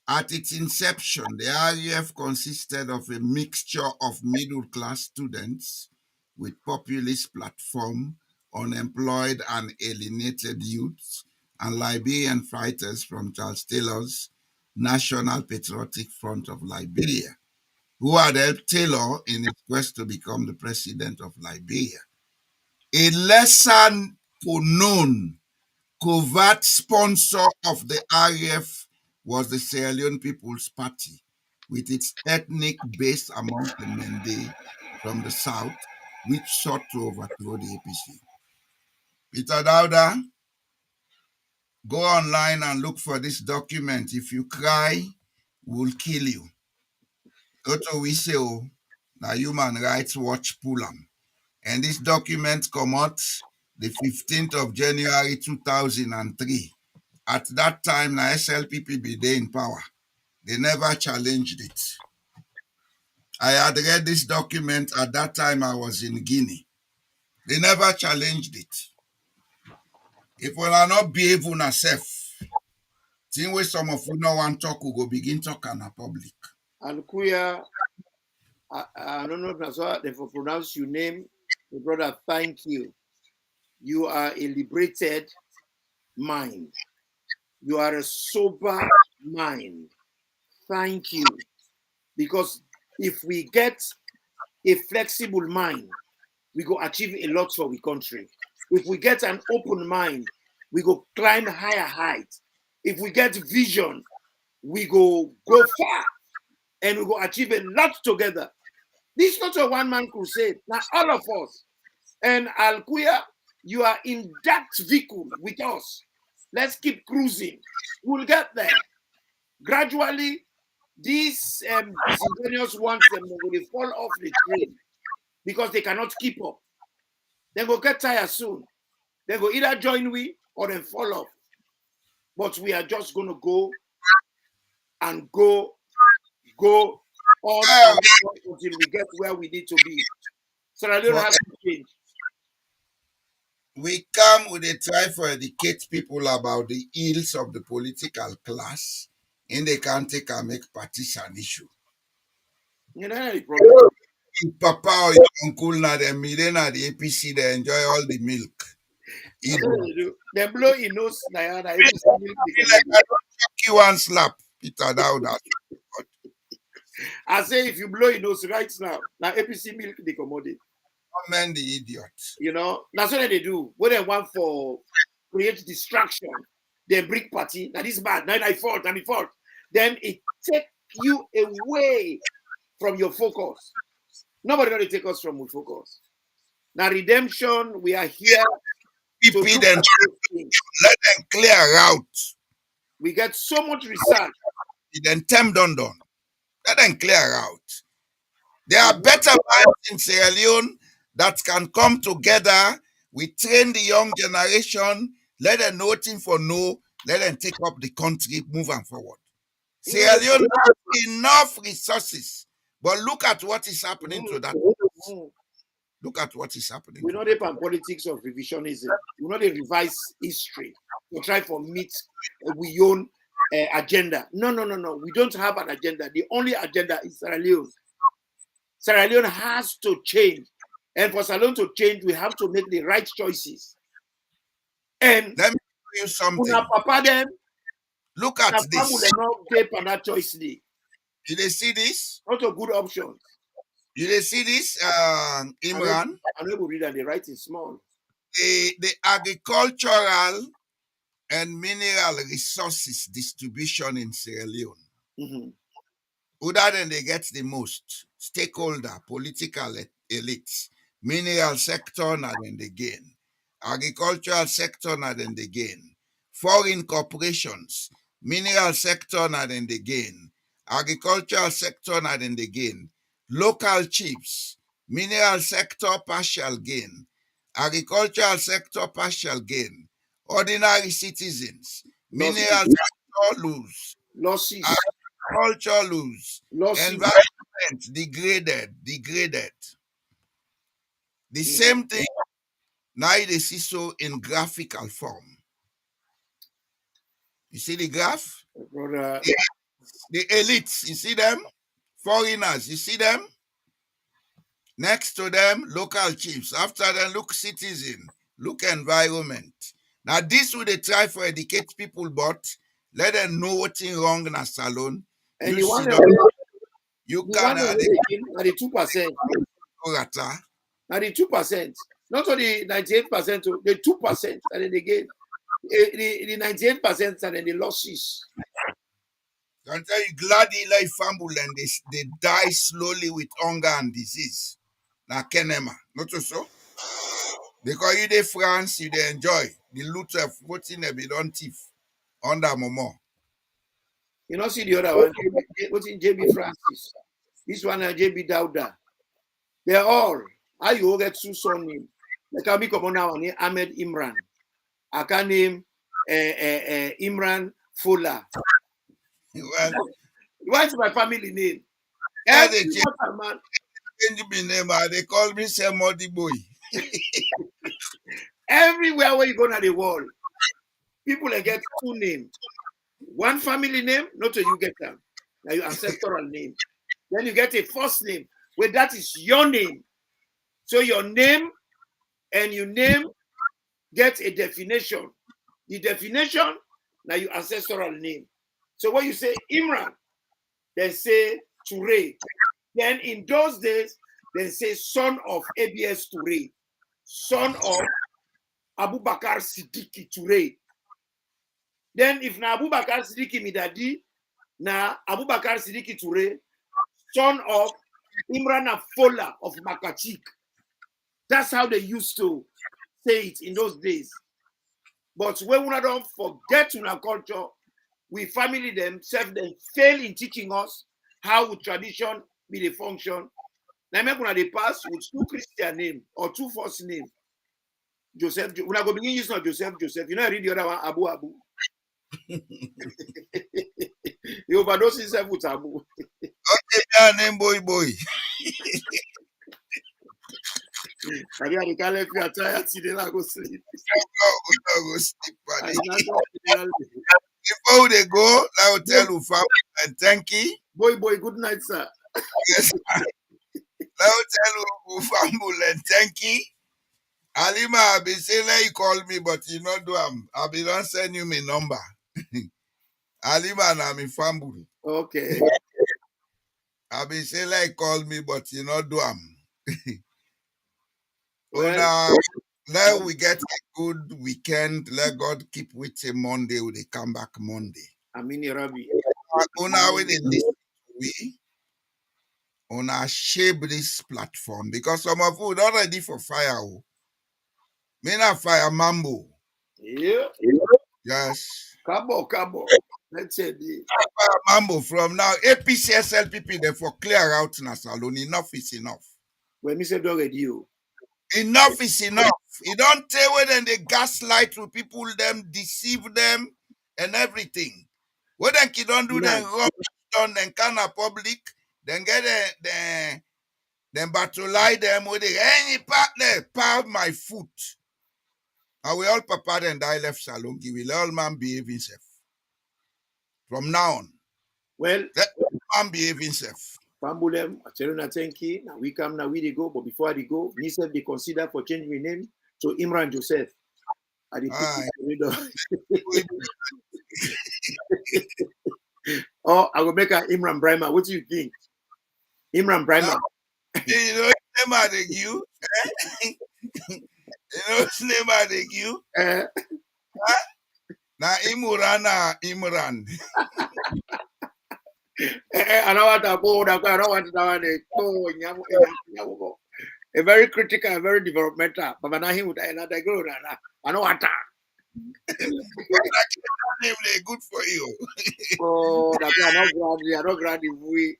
at its inception, the RUF consisted of a mixture of middle-class students with populist platform, unemployed and alienated youths, and Liberian fighters from Charles Taylor's National Patriotic Front of Liberia, who had helped Taylor in his quest to become the president of Liberia. A lesser known covert sponsor of the RAF was the Sierra Leone People's Party, with its ethnic base amongst the Mende from the south, which sought to overthrow the APC. Peter Dowda, go online and look for this document. If you cry, we'll kill you. Go to Wiseo. Now Human Rights Watch pull am. And this document come out the 15th of January 2003. At that time, na SLPP be there in power. They never challenged it. I had read this document at that time I was in Guinea. They never challenged it. If we are not behave una self, thing wey some of you no want talk, we go begin talk in public. Alkuya, I don't know if that's how they pronounce your name. My brother, thank you. You are a liberated mind. You are a sober mind. Thank you. Because if we get a flexible mind, we go achieve a lot for the country. If we get an open mind, we go climb higher heights. If we get vision, we go far and we go achieve a lot together. This is not a one-man crusade. Now all of us. And Alkuya, you are in that vehicle with us. Let's keep cruising. We'll get there. Gradually, these disingenuous ones them will fall off the train because they cannot keep up. They will get tired soon. They will either join we or then fall off. But we are just going to go and go on and on until we get where we need to be. So I don't have to change. We come with a try to educate people about the ills of the political class, and they can't take and make partisan issue. You know the problem. Your papa or your uncle na them na the APC, they enjoy all the milk. They blow in nose like APC milk. You one slap, Peter Dowda. I say if you blow in nose right now APC milk they commodity. Man, the idiot. You know, that's what they do. What they want for create distraction, they bring party. That is bad. Now I fault. Then it take you away from your focus. Nobody gonna take us from our focus. Now redemption, we are here to Let them clear out. We get so much research. Then them done. Let them clear out. There are better minds in Sierra Leone that can come together. We train the young generation. Let them know thing for no. Let them take up the country, move on forward. Sierra Leone has enough resources, but look at what is happening to that. Look at what is happening. We know the politics of revisionism. We know the revise history. We try for meet we own agenda. No. We don't have an agenda. The only agenda is Sierra Leone. Sierra Leone has to change. And for Sierra Leone to change, we have to make the right choices. And let me tell you something. Papa them, look at this. Did they see this? Not a good option. Did they see this, Imran? I'm able to read and they write in small. The agricultural and mineral resources distribution in Sierra Leone. Mm-hmm. Other than they get the most stakeholder, political elites, mineral sector na then they gain, agricultural sector na then they gain, foreign corporations, mineral sector na then they gain, agricultural sector na then they gain, local chiefs, mineral sector partial gain, agricultural sector partial gain, ordinary citizens, mineral sector lose, losses. Culture lose, losses. Environment degraded. The same thing now they see so in graphical form. You see the graph? Brother. The elites, you see them? Foreigners, you see them? Next to them, local chiefs. After them, look citizen, look environment. Now this would they try for educate people, but let them know what's wrong in a salon. And you see you can the 2%. Now the 2%, not only 98%, the 2%, and then again, the 98% and then the losses. I tell you, glad Eli fumble and they die slowly with hunger and disease. Now Kenema, not so. Because you de France, you de enjoy the loot of what's in a bidon thief under Momo. You know, see the other one, what's in JB Francis. This one JB Dauda. They're all. How you all get two son name? Like I come on now, Ahmed Imran. I can name Imran Fola. Well, What's my family name? yeah, Every they man. change me name. They call me Semodi Boy. Everywhere where you go to the world, people get two names. One family name, not till you get them. Now your ancestral name. Then you get a first name, where that is your name. So your name and your name get a definition. The definition, now your ancestral name. So when you say Imran, they say Toure. Then in those days, they say son of ABS Toure, son of Abubakar Siddiqui Toure. Then if na Abubakar Siddiqui Midadi, na Abubakar Siddiqui Toure, son of Imran Fola of Makachik. That's how they used to say it in those days. But when we don't forget our culture, we family themselves, they fail in teaching us how tradition be the function. Now, make una dey pass with two Christian name or two first name. Joseph, when I go begin use not Joseph, you know, I read the other one, Abu Abu. You overdose yourself with Abu. Okay, yeah, name Boy Boy. I mean, I can't let you tired today, I go sleep. Go sleep, I buddy. not go Before they go, I will tell you, fam, and thank you. boy, good night, sir. Yes, I will tell you, family, and thank you. Alima, I be saying like you call me, but you not do I be don't send you my number. Alima na me family. Okay. I be saying like call me, but you not do Well, now we get a good weekend. Let God keep with a Monday. They come back Monday. Amini Rabi. Una when they listen to we, una shape this platform because some of you not ready for fire. Oh. Me not fire mambo. Yeah. Yes. Cabo. Let's say the Mambo from now. APC SLPP they for clear out na salon. Enough is enough. when me say dog at you. Enough is enough. You don't tell when then they gaslight to people, them deceive them and everything. When then you don't do them rubbish done, then can a public, then get then battle them with the any partner, pound my foot. And we all papa and I left salon. Give will all man behave himself. From now on. Well, Let man behave himself. Pambulem, I tell you na thank you. Now we come now we dey go, but before they go, Nisef they consider for changing my name to Imran Joseph. I dey put Oh, I will make a Imran Brahma. What do you think? Imran Brahma. You know name I dey give? You know name I dey give? Na Imran. I don't want to go. I don't want to go. A very critical, and very developmental. But now he would another go. I know what. Name they good for you. Oh, that's why I don't grant we.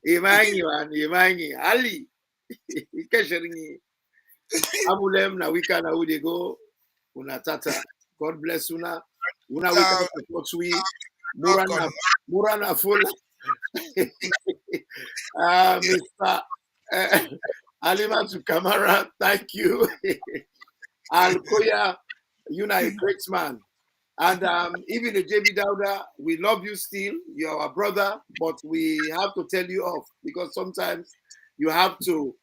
Imangi, Ali. Ikesharingi. Amulem na wika na ude go. Una tata. God bless una. Una wika support we. Murana full. Mr. Alima to Kamara, thank you. Alkoya, you are a great man. And even the JB Dauda, we love you still. You're our brother, but we have to tell you off because sometimes you have to,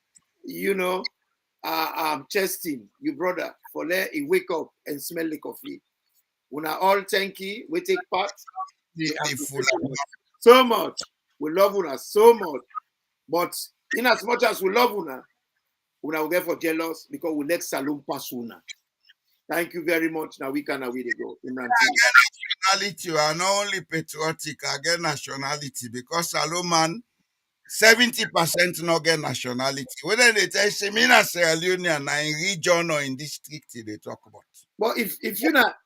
chasing your brother for let he wake up and smell the coffee. Una all thank you. We take part. So much. We love Una so much. But in as much as we love Una will get for jealous because we let Salum pass Una. Thank you very much. Now we can go. Nationality are not only patriotic, I get nationality because Salomon 70% not get nationality. Whether they tell say me na Sierra Leone and in region or in district they talk about. But if you not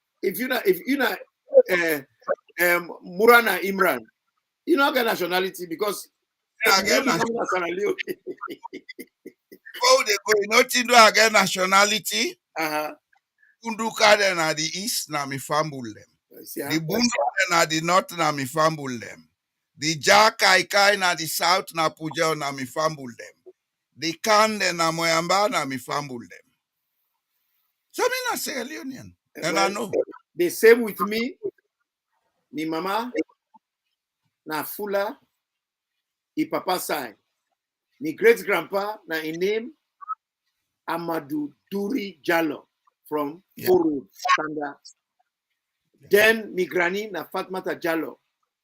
Murana Imran, you not get nationality because again, Not becoming a Sierra Leone. oh, they go, nothing do again nationality. Uh-huh. Kunduka then at the east, na mi fambul them. See, The Bundu then at the north, na mi fambul them. The Jakaikai na the south, na Pujao, na mi fambul them. The Kan then na Moyamba, na mi fambul them. So me na Sierra Leonean. And I know. the same with me. Mi mama na Fula, i papa side. Mi great grandpa na in name Amadou Duri Jallo from Foro Standard. Then mi granny na Fatmata Jallo.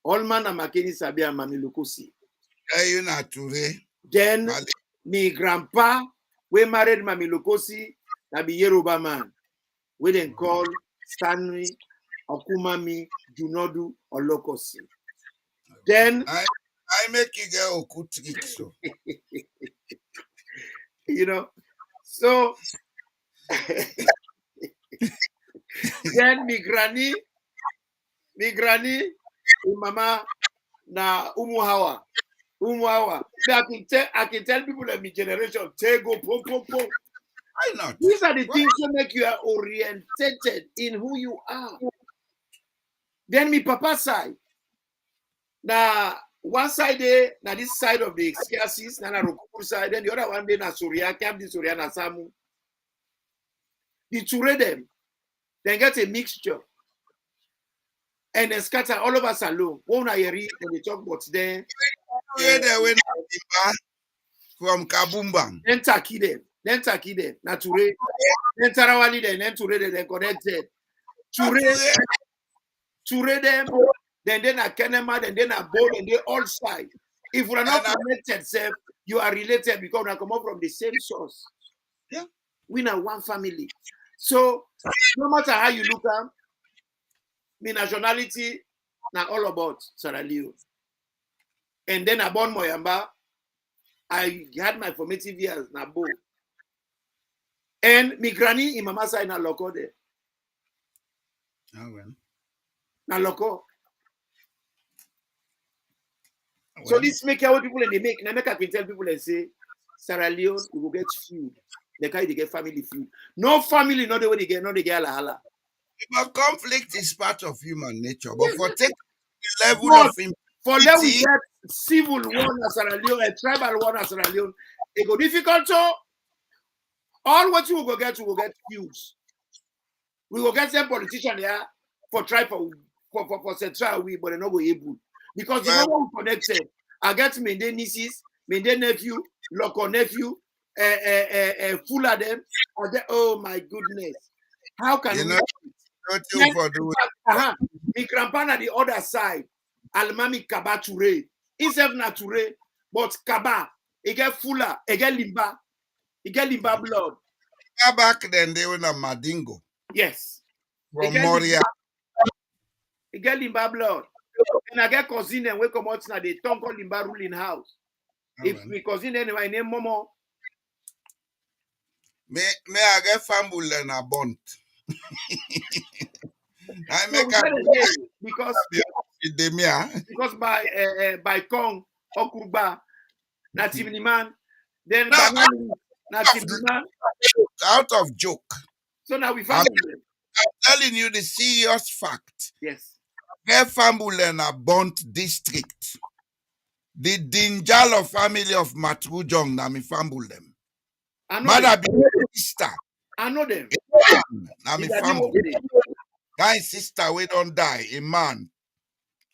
Olman na Makeni Sabia Mamilukusi. You na Ture. Then mi grandpa we married Mamilukosi na be Yoruba man. We then call Stanley Okumami Junodu Olokosi. Then I make you get Okutrik so. you know, so then mi granny, mi mama na Umuhawa. I can tell people that my generation go pom pom pom. Why not? These are the things that make you are orientated in who you are. Then mi papa side. Now one side there, now this side of the scarces, na Rokuru side, then the other one day na Surya, Camp the Surya na Samu. The Ture them, then get a mixture. And then scatter all over Salon. One I read and they talk about them. From Kabumbang. Then Taki them. Na Ture. Then Tarawali them, then Ture them, then connected. Ture them, then a Kenema, then a Bowl, and they all side. If we are not connected, self, you are related because we come up from the same source. Yeah. We are one family. So no matter how you look at my nationality, now all about Sierra Leone. And then I born Moyamba. I had my formative years na Bo. And my granny in mama side na Loko there. Oh, well. Na Loko. So this make what people and they make. Now make I can tell people and say, Sierra Leone, we will get food. They can't get family food. No family, not the way they get, not they get hala. But conflict is part of human nature. But for taking the level of impunity, for them we get civil war in Sierra Leone, a tribal war in Sierra Leone, it go difficult to all what you will get huge. We will get some politician there for try for central we, but they're not going able. Because the number we connected, I get Mende nieces, Mende nephew, local nephew, full of them. Oh my goodness. How can you we know, nothing for doing. My grandpa on the other side, Almami Kaba Ture. Instead na Ture, but Kaba, he get fuller, he get limba blood. Back then they were a Madingo. Yes. From Moria. He get limba blood. And I get cousin and we come out now, they don't call limba ruling house. If we cousin anyway, name Momo. May I get famble and a bond. I make because by Kong Okuba Nativni man, then Nativni man. Out of joke. So now we found them. I'm telling you the serious fact. Yes. Get famble and a bond district. The Dinjalo family of Matrujong na mi famble them. I know them. Sister. I know them. Na mi famble. Guy sister we don't die. A man.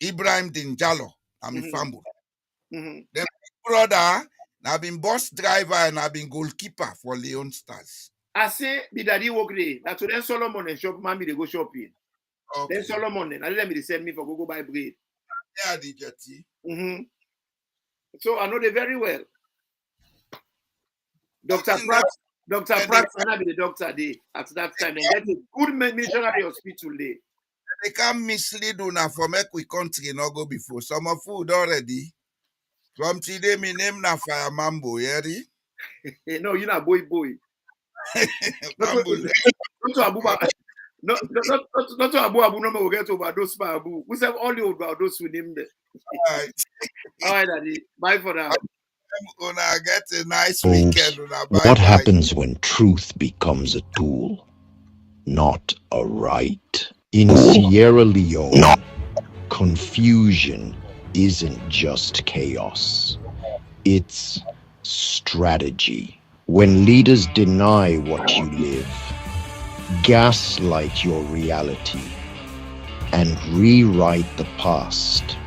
Ibrahim Dinjalo. Na mi famble. Then brother, na been bus driver and I been goalkeeper for Leone Stars. I say the daddy work there. That's when Solomon and shop mommy they go shopping. Okay. Then Solomon and let me send me for go buy bread. Yeah, the jetty. So I know they very well. Dr. Pratt can be the doctor there at that time. And get a good missionary hospital there. They can't mislead una for make we country not go before. Some of food already. From today, my name na Fireman Boyeri. No, you're not boy. Not to Abu no more get overdose by Abu. We have all the overdose with him there. Right. All right, Daddy. Bye for now. Una get a nice Folks, weekend. Una bye what bye. happens when truth becomes a tool, not a right? In Sierra Leone, confusion isn't just chaos, it's strategy. When leaders deny what you live, gaslight your reality, and rewrite the past,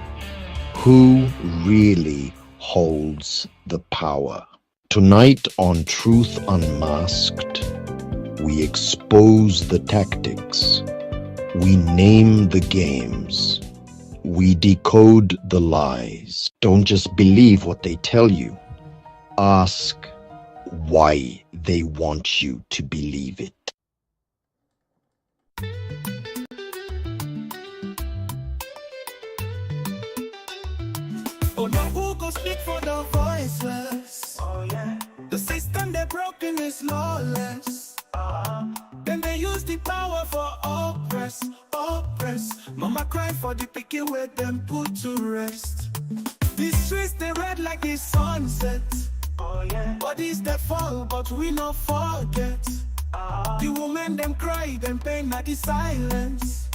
who really holds the power? Tonight on Truth Unmasked, we expose the tactics, we name the games, we decode the lies. Don't just believe what they tell you. Ask why they want you to believe it. Oh no, who go speak for the voiceless? Oh yeah. The system they broken is lawless. Then they use the power for oppress, oppress. Mama cry for the picky where them put to rest. These streets they red like the sunset. Oh yeah. Bodies that fall, but we not forget. The women them cry, them pain at the silence.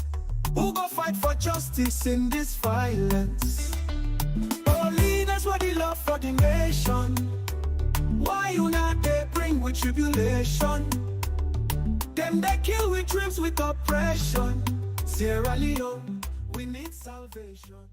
Who go fight for justice in this violence? Our leaders were the love for the nation. Why you not they bring with tribulation? Them they kill with dreams with oppression. Sierra Leone, we need salvation.